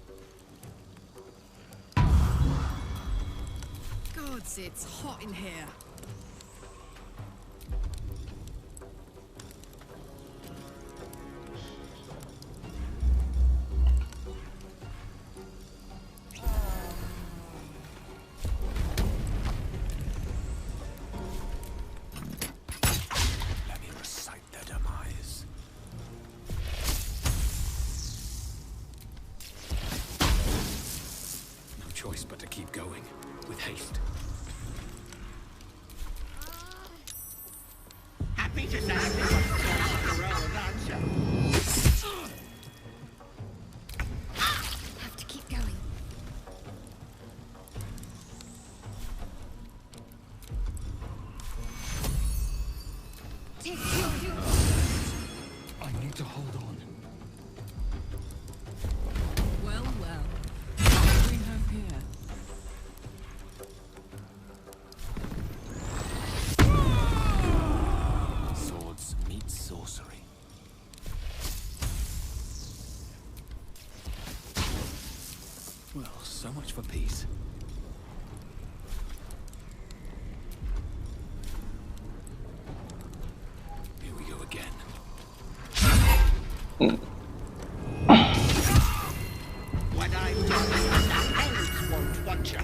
Gods, it's hot in here. choice but to keep going, with haste. Happy to say on the road, aren't you? Have to keep going. I need to hold on. Well, well. What do we have here? Swords meet sorcery. Well, so much for peace. Here we go again. When I'm done, the elves won't want you.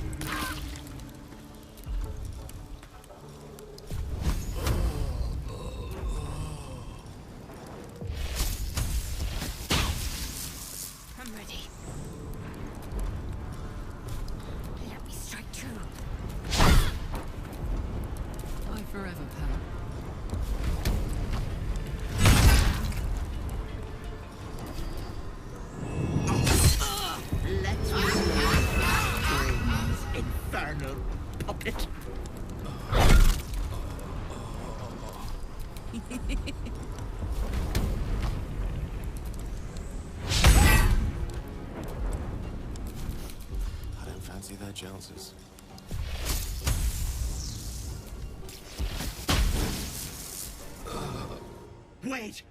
I'm ready. Let me strike true. Bye forever, pal. Let's infernal puppet. I don't fancy their chances. Wait!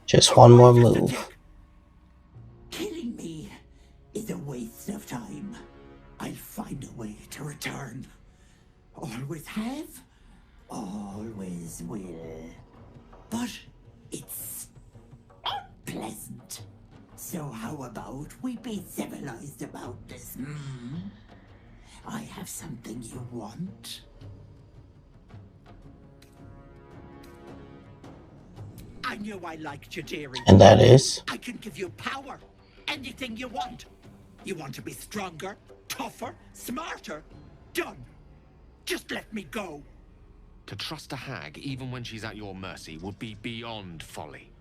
Just one more move. Killing me is a waste of time. I'll find a way to return. Always have, always will. But it's unpleasant. So how about we be civilized about this, I have something you want. I knew I liked you, dearie. And that is? I can give you power. Anything you want. You want to be stronger, tougher, smarter? Done. Just let me go. To trust a hag, even when she's at your mercy, would be beyond folly.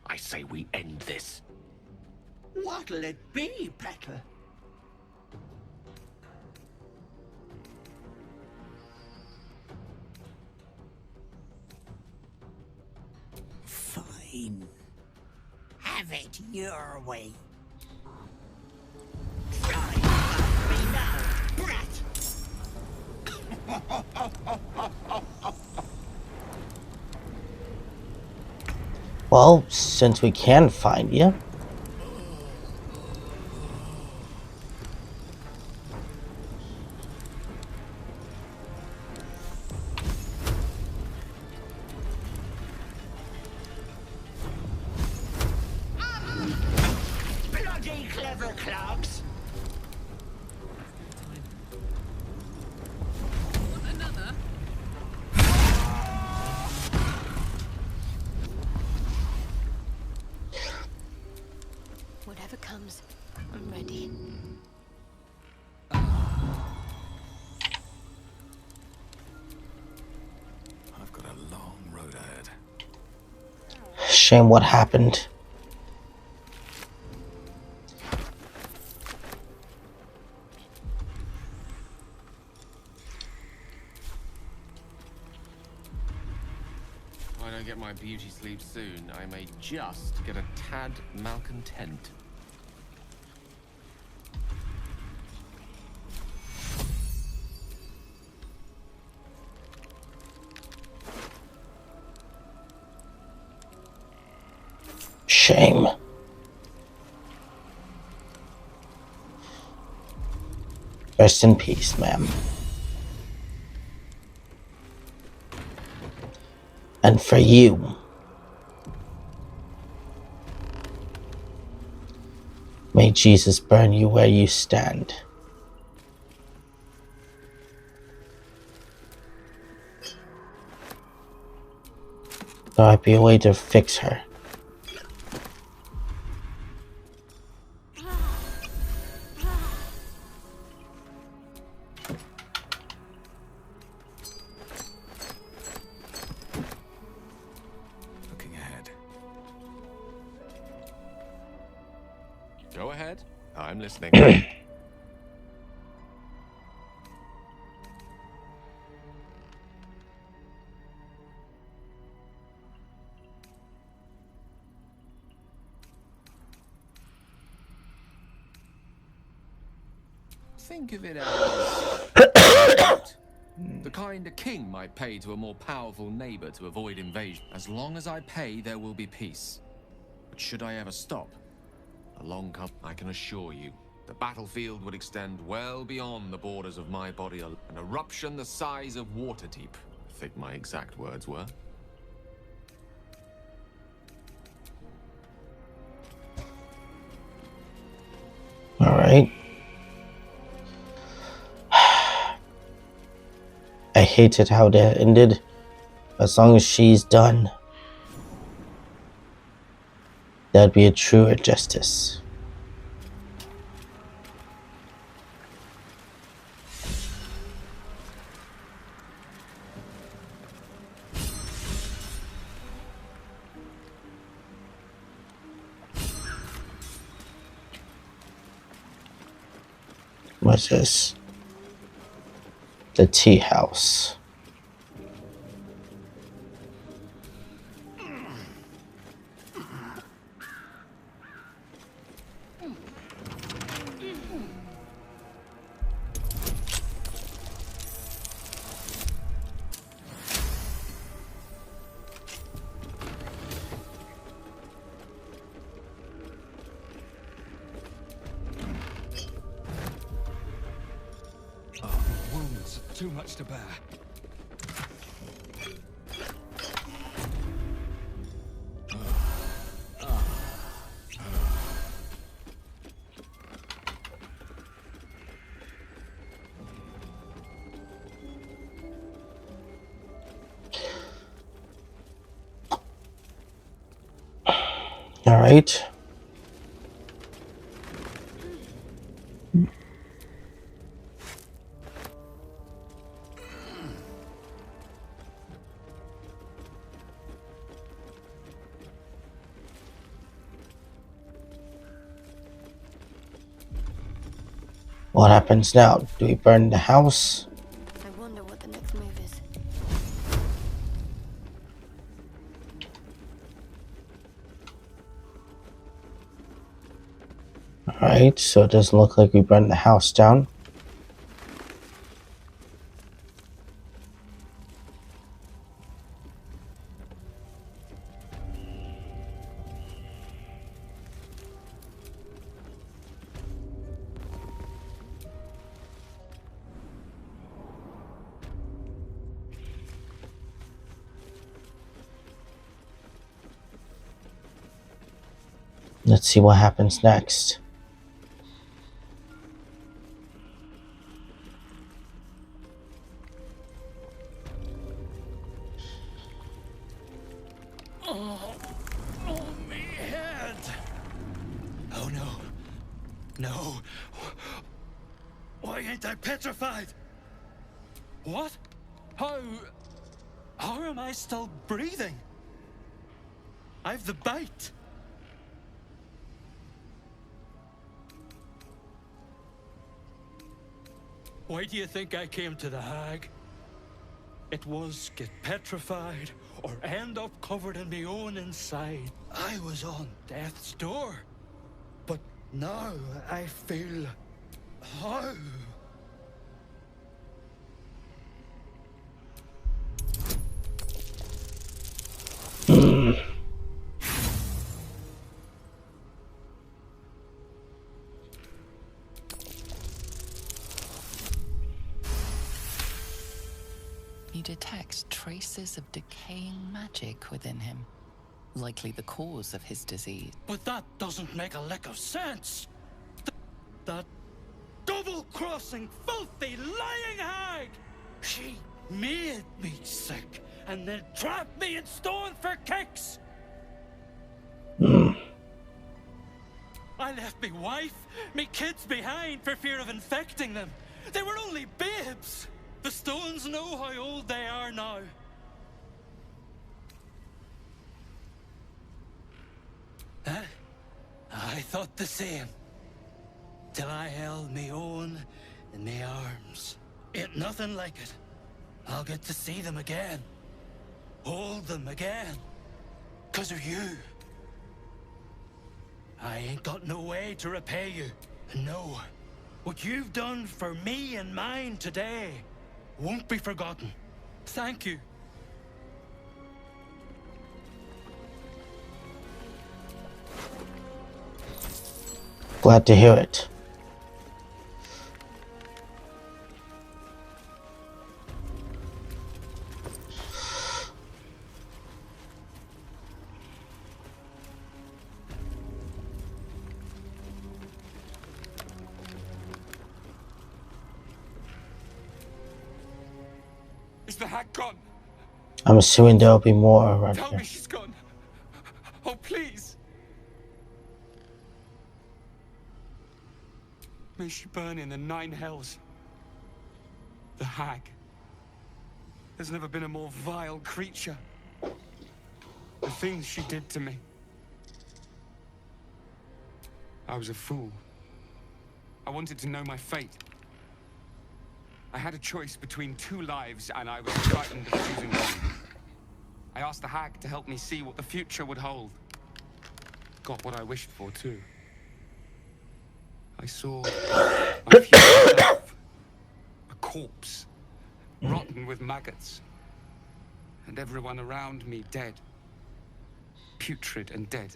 I say we end this. What'll it be, Petal? Fine. Have it your way. Try me now, brat! Well, since we can find you. Bloody clever clogs! Another? Whatever comes, I'm ready. I've got a long road ahead. Shame what happened. If I don't get my beauty sleep soon, I may just get a tad malcontent. Shame. Rest in peace, ma'am. And for you, may Jesus burn you where you stand. There might be a way to fix her. Go ahead. I'm listening. Think of it as the kind a king might pay to a more powerful neighbor to avoid invasion. As long as I pay, there will be peace. But should I ever stop, along come, I can assure you, the battlefield would extend well beyond the borders of my body. An eruption the size of Waterdeep, I think my exact words were. All right. I hated how that ended. As long as she's done, that'd be a truer justice. What's this? The tea house. Wounds, too much to bear. All right. What happens now? Do we burn the house? I wonder what the next move is. Alright, so it doesn't look like we burned the house down. Let's see what happens next. Me head. Oh no. No. Why ain't I petrified? What? How am I still breathing? I've the bite. Why do you think I came to the Hag? It was get petrified or end up covered in my own inside. I was on death's door. But now I feel how. You detect traces of decaying magic within him, likely the cause of his disease. But that doesn't make a lick of sense. That double-crossing, filthy, lying hag! She made me sick and then trapped me in stone for kicks! I left me wife, me kids behind for fear of infecting them. They were only babes! The stones know how old they are now. Huh? I thought the same. till I held me own in me arms. Ain't nothing like it. I'll get to see them again. Hold them again. 'Cause of you. I ain't got no way to repay you. No. What you've done for me and mine today won't be forgotten. Thank you. Glad to hear it. Is the hag gone? I'm assuming there'll be more around Tell here. me she's gone. Oh, please. May she burn in the 9 hells. The hag. There's never been a more vile creature. The things she did to me. I was a fool. I wanted to know my fate. I had a choice between 2 lives, and I was frightened of choosing one. I asked the hag to help me see what the future would hold. Got what I wished for, too. I saw my future self. A corpse, rotten with maggots. And everyone around me dead. Putrid and dead.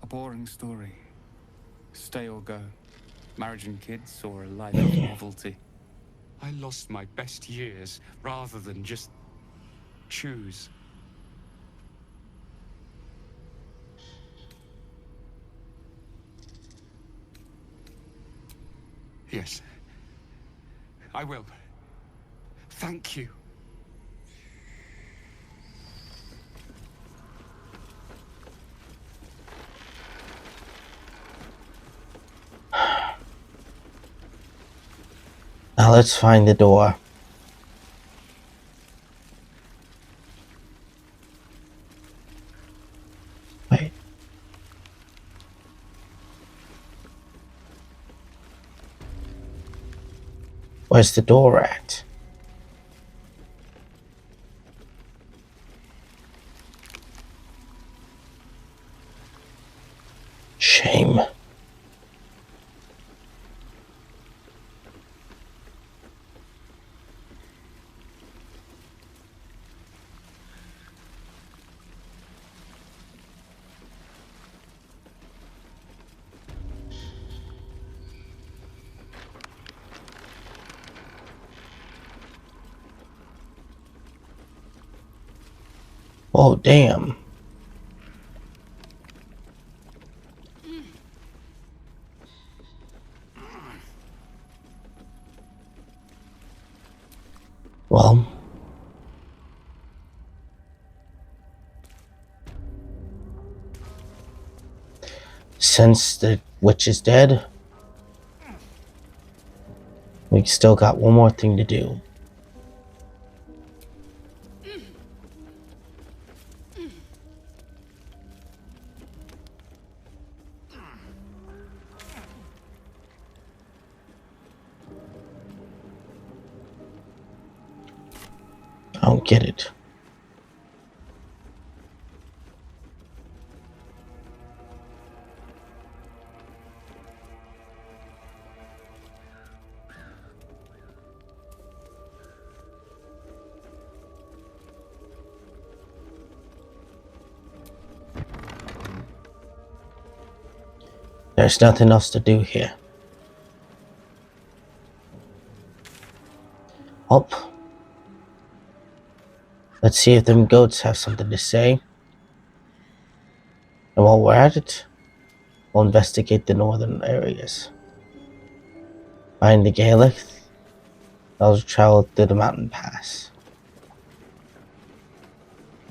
A boring story. Stay or go. Marriage and kids, or a life of novelty. I lost my best years rather than just choose. Yes. I will. Thank you. Now let's find the door. Wait. Where's the door at? Shame. Oh, damn. Well, since the witch is dead, we still got one more thing to do. I don't get it. There's nothing else to do here. Oh. Let's see if them goats have something to say. And while we're at it, we'll investigate the northern areas. Find the Gaelic. I'll travel through the mountain pass.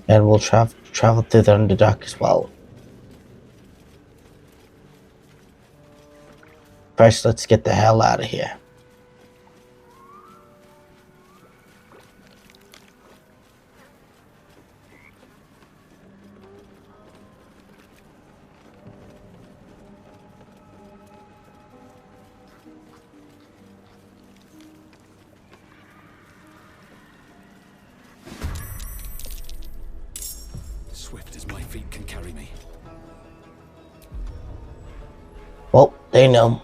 And we'll travel through the Underdark as well. First, let's get the hell out of here. feet can carry me. Well, they know.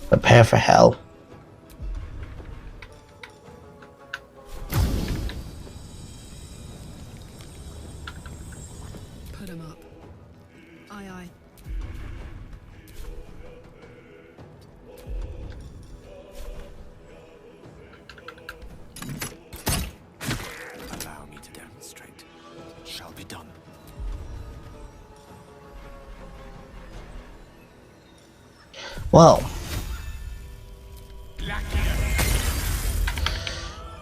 Prepare for hell. Put him up. Aye, aye. Allow me to demonstrate. It shall be done. Well.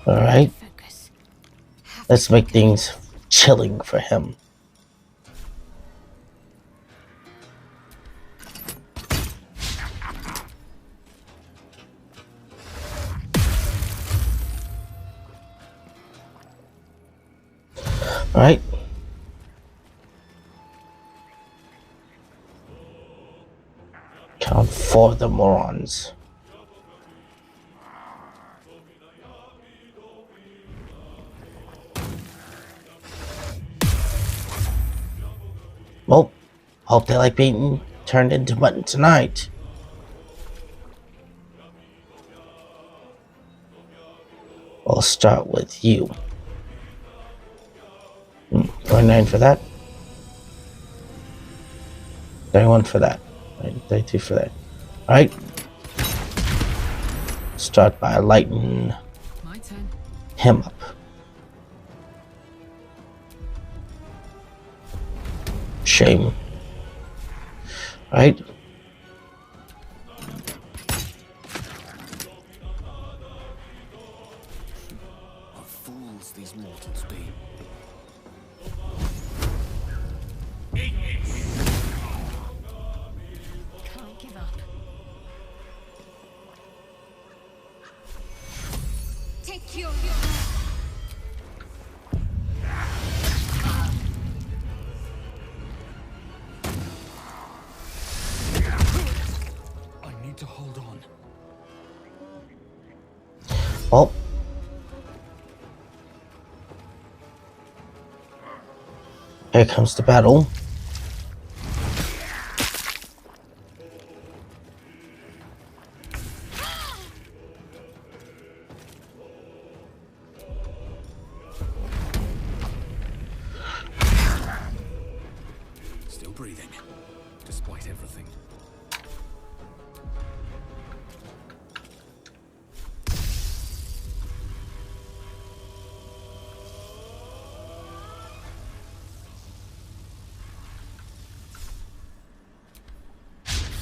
Alright. Let's make things chilling for him. Alright. Count 4 of the morons. Well, hope they like being turned into mutton tonight. We'll start with you. 29 for that. 31 for that. 32 for that. Alright. Start by lighting My turn. him up. Shame. Alright. What fools these mortals be. Can't give up. Take your I need to hold on. Well. Here comes the battle. Still breathing, despite everything.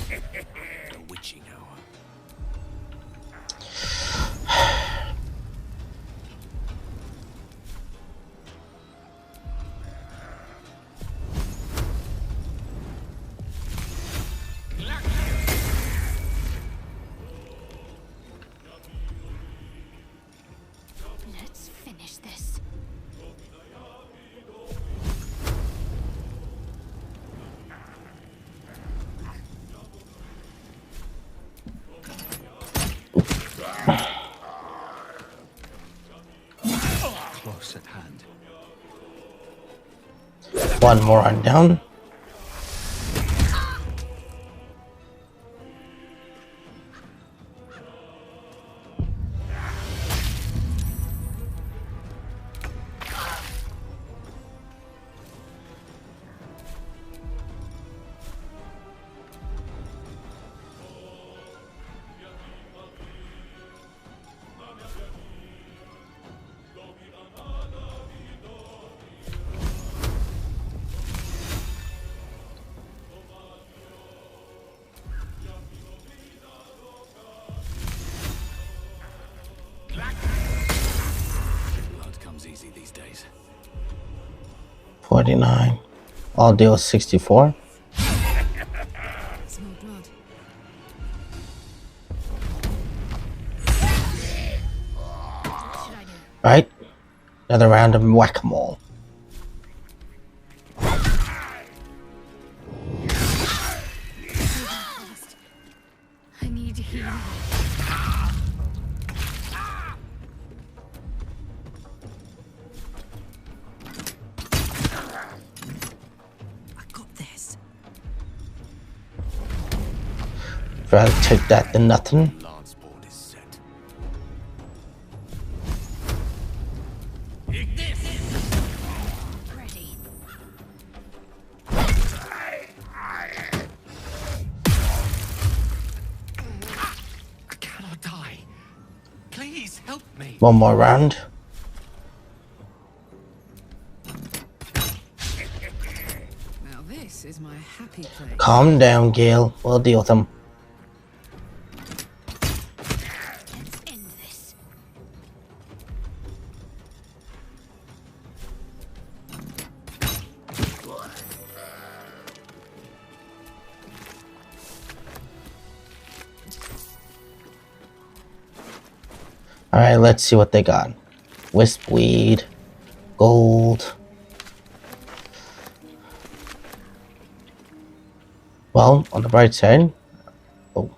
The witching hour. Let's finish this. Close at hand. One more on down. Blood comes easy these days. 49. I'll deal with 64. Smell blood. What should I do? Right? Another round of whack-a-mole. I need healing. Rather take that than nothing. Lance board is set. Ready. I cannot die. Please help me. One more round. Now this is my happy place. Calm down, Gale. We'll deal with him. Let's end this. Alright, let's see what they got. Wisp weed. Gold. Well, on the bright side. Oh.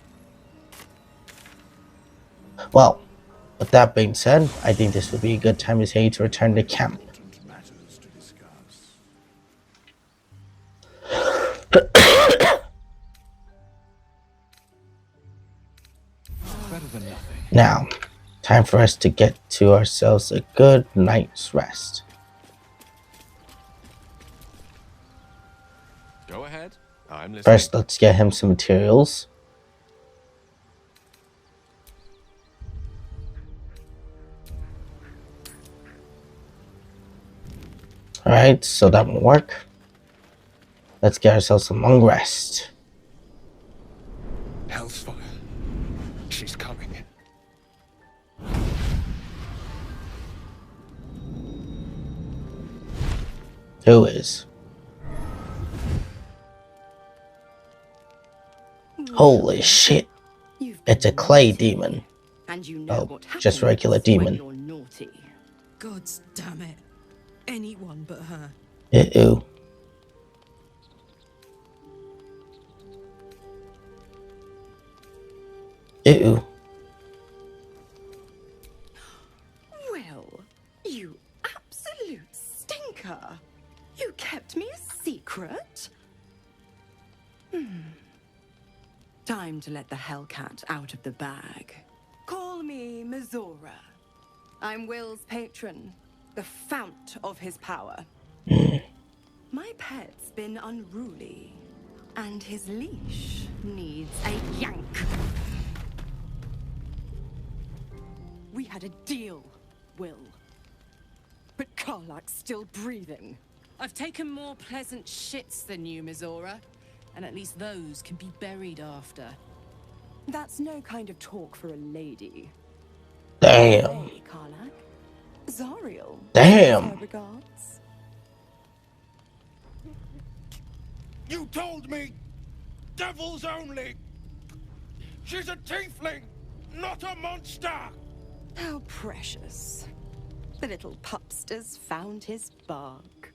Well, with that being said, I think this would be a good time to say to return to camp. Better than nothing. Now, time for us to get to ourselves a good night's rest. Go ahead. I'm listening. First, let's get him some materials. Alright, so that won't work. Let's get ourselves some long rest. Hellsfire. She's coming. Who is? Holy shit. It's a clay demon. And you know Oh, what just happens regular when demon. you're naughty. God damn it. Anyone but her. Ew. Ew. Well, you absolute stinker. You kept me a secret? Time to let the Hellcat out of the bag. Call me Mizora. I'm Will's patron, the fount of his power. My pet's been unruly, and his leash needs a yank. We had a deal, Will. But Karlak's still breathing. I've taken more pleasant shits than you, Mizora. And at least those can be buried after. That's no kind of talk for a lady. Damn. Hey, Karlak. Zariel. Damn. Her regards. You told me! Devils only! She's a tiefling, not a monster! How precious. The little pupster's found his bark.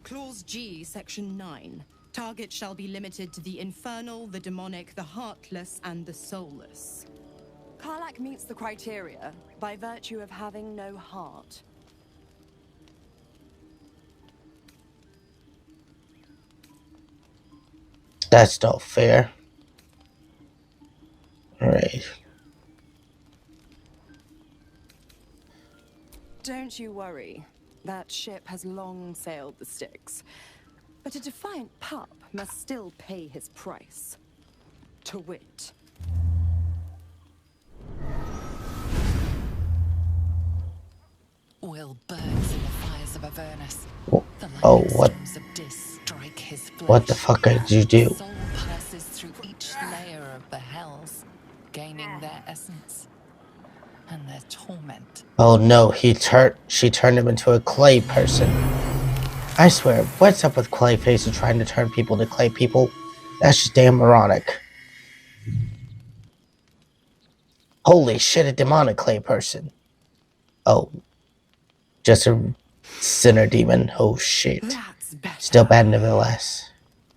Clause G, Section 9. Target shall be limited to the infernal, the demonic, the heartless, and the soulless. Karlak meets the criteria by virtue of having no heart. That's not fair. Alright. Don't you worry. That ship has long sailed the Styx. But a defiant pup must still pay his price. To wit. Will burns in the fires of Avernus. The Oh, lightning what? storms of Dis strike his flesh. What the fuck did you do? Soul passes through each layer of the hells, gaining their essence and their torment. Oh no, she turned him into a clay person. I swear, what's up with Clayface and trying to turn people into clay people? That's just damn moronic. Holy shit, a demonic clay person. Oh. Just a sinner demon. Oh shit. Still bad nevertheless.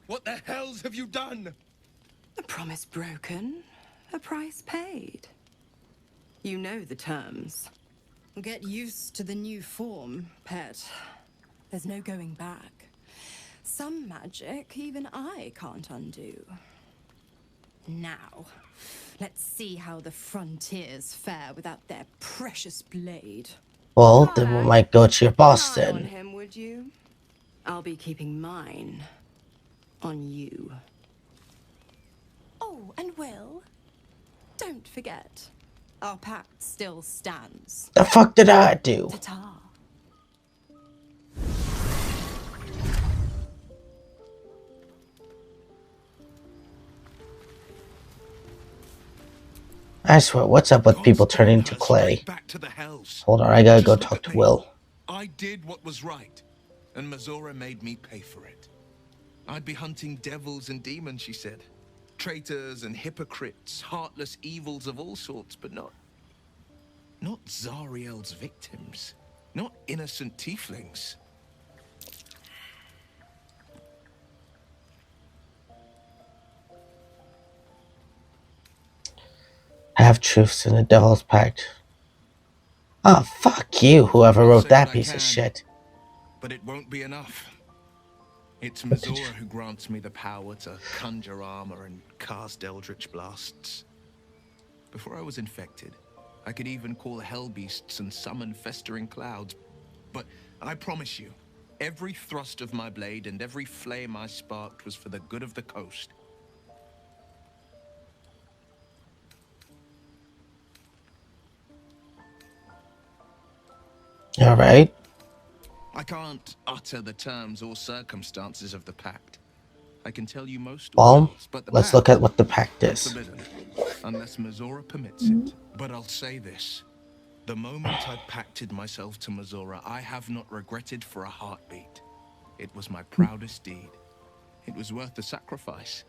What the hells have you done? A promise broken, a price paid. You know the terms. Get used to the new form, pet. There's no going back. Some magic even I can't undo. Now, let's see how the frontiers fare without their precious blade. Well, then we might go to your boss Keep an eye on then. him, would you? I'll be keeping mine on you. Oh, and Will, don't forget, our pact still stands. The fuck did I do? Ta-ta. I swear, what's up with people turning into clay? Back to the hells. Hold on, I gotta go Just look talk at to me. Will. I did what was right, and Mazora made me pay for it. I'd be hunting devils and demons, she said. Traitors and hypocrites, heartless evils of all sorts, but not Zariel's victims. Not innocent tieflings. Half-truths in the Devil's Pact. Oh, fuck you, whoever wrote that piece of shit. But it won't be enough. It's Mazora who grants me the power to conjure armor and cast eldritch blasts. Before I was infected, I could even call hell beasts and summon festering clouds. But I promise you, every thrust of my blade and every flame I sparked was for the good of the coast. Alright. I can't utter the terms or circumstances of the pact. I can tell you most Well, orders, but the let's pact, look at what the pact is. forbidden, unless Mazora permits it. But I'll say this. The moment I pacted myself to Mazora, I have not regretted for a heartbeat. It was my proudest deed. It was worth the sacrifice.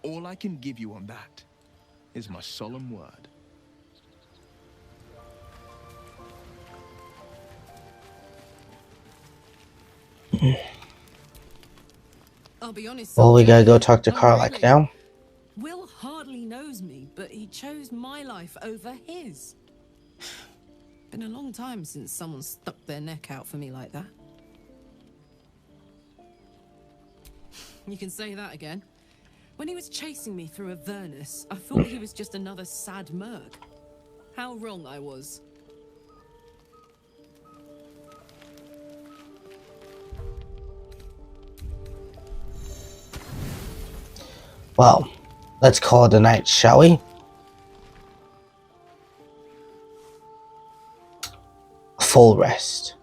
All I can give you on that is my solemn word. I'll be honest. Well, we gotta Soldier, go talk to not Karlach really. now. Will hardly knows me, but he chose my life over his. Been a long time since someone stuck their neck out for me like that. You can say that again. When he was chasing me through Avernus, I thought he was just another sad merc. How wrong I was. Well, let's call it a night, shall we? Full rest.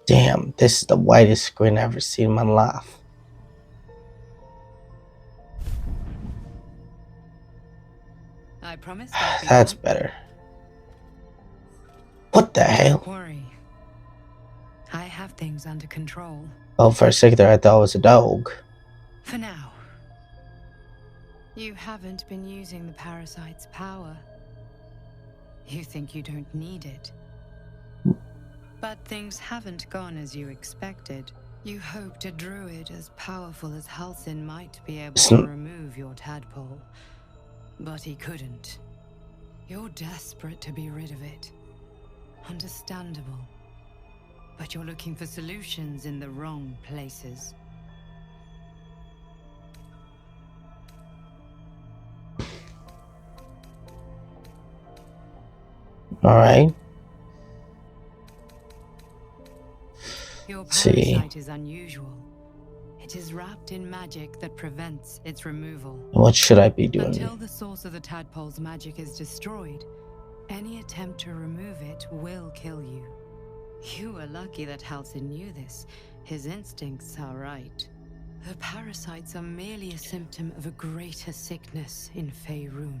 Damn, this is the whitest screen I've ever seen in my life. I promise. That's better. What the hell? Don't worry. I have things under control. Oh, for a second there I thought it was a dog. For now. You haven't been using the parasite's power. You think you don't need it. But things haven't gone as you expected. You hoped a druid as powerful as Halsin might be able to remove your tadpole. But he couldn't. You're desperate to be rid of it. Understandable. But you're looking for solutions in the wrong places. Alright. Your See. parasite is unusual. It is wrapped in magic that prevents its removal. What should I be doing? Until the source of the tadpole's magic is destroyed, any attempt to remove it will kill you. You were lucky that Halsin knew this. His instincts are right. The parasites are merely a symptom of a greater sickness in Faerun.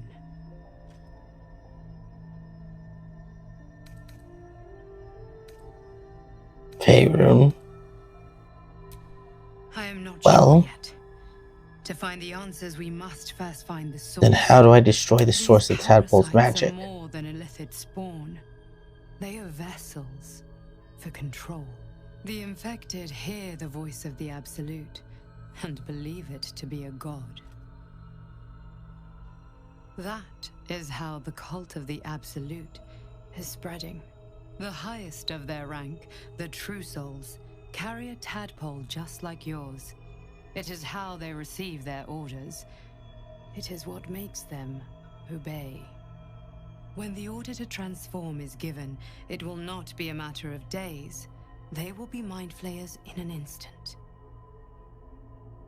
Faerun. I am not Well, sure yet. To find the answers, we must first find the source. then how do I destroy the source of Tadpole's Parasites magic? are more than a lithid spawn. They are vessels for control. The infected hear the voice of the Absolute and believe it to be a god. That is how the cult of the Absolute is spreading. The highest of their rank, the True Souls, carry a tadpole just like yours. It is how they receive their orders. It is what makes them obey. When the order to transform is given, it will not be a matter of days. They will be mind flayers in an instant.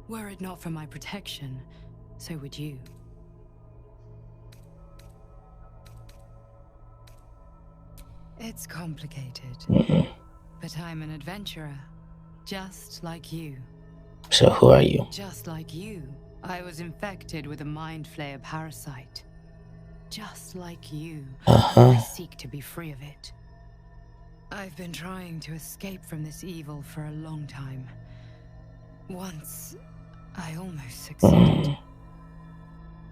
Were it not for my protection, so would you. It's complicated, but I'm an adventurer, just like you. So who are you? Just like you, I was infected with a mind flayer parasite. Just like you, I seek to be free of it. I've been trying to escape from this evil for a long time. Once, I almost succeeded.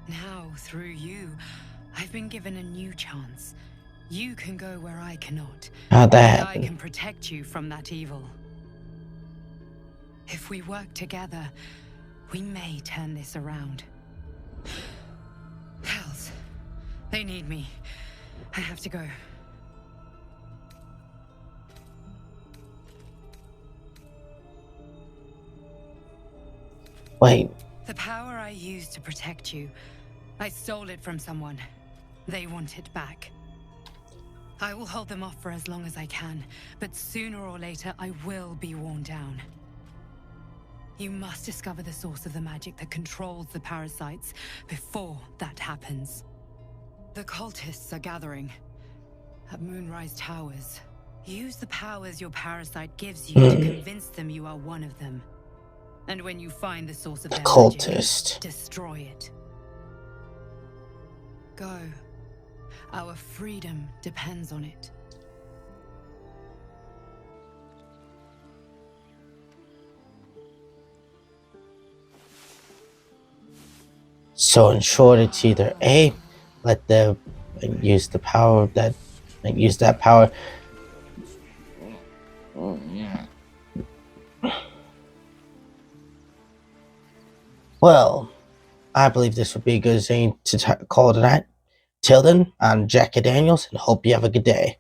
Now, through you, I've been given a new chance. You can go where I cannot. How'd that and I happen? can protect you from that evil. If we work together, we may turn this around. Hells, they need me. I have to go. Wait. The power I used to protect you, I stole it from someone. They want it back. I will hold them off for as long as I can, but sooner or later I will be worn down. You must discover the source of the magic that controls the parasites before that happens. The cultists are gathering at Moonrise Towers. Use the powers your parasite gives you to convince them you are one of them. And when you find the source of their Cultist. magic, destroy it. Go. Our freedom depends on it. So in short, it's either A, let the use the power that use that power. Well, I believe this would be a good thing to call it a night. Till then, I'm Jackie Daniels, and hope you have a good day.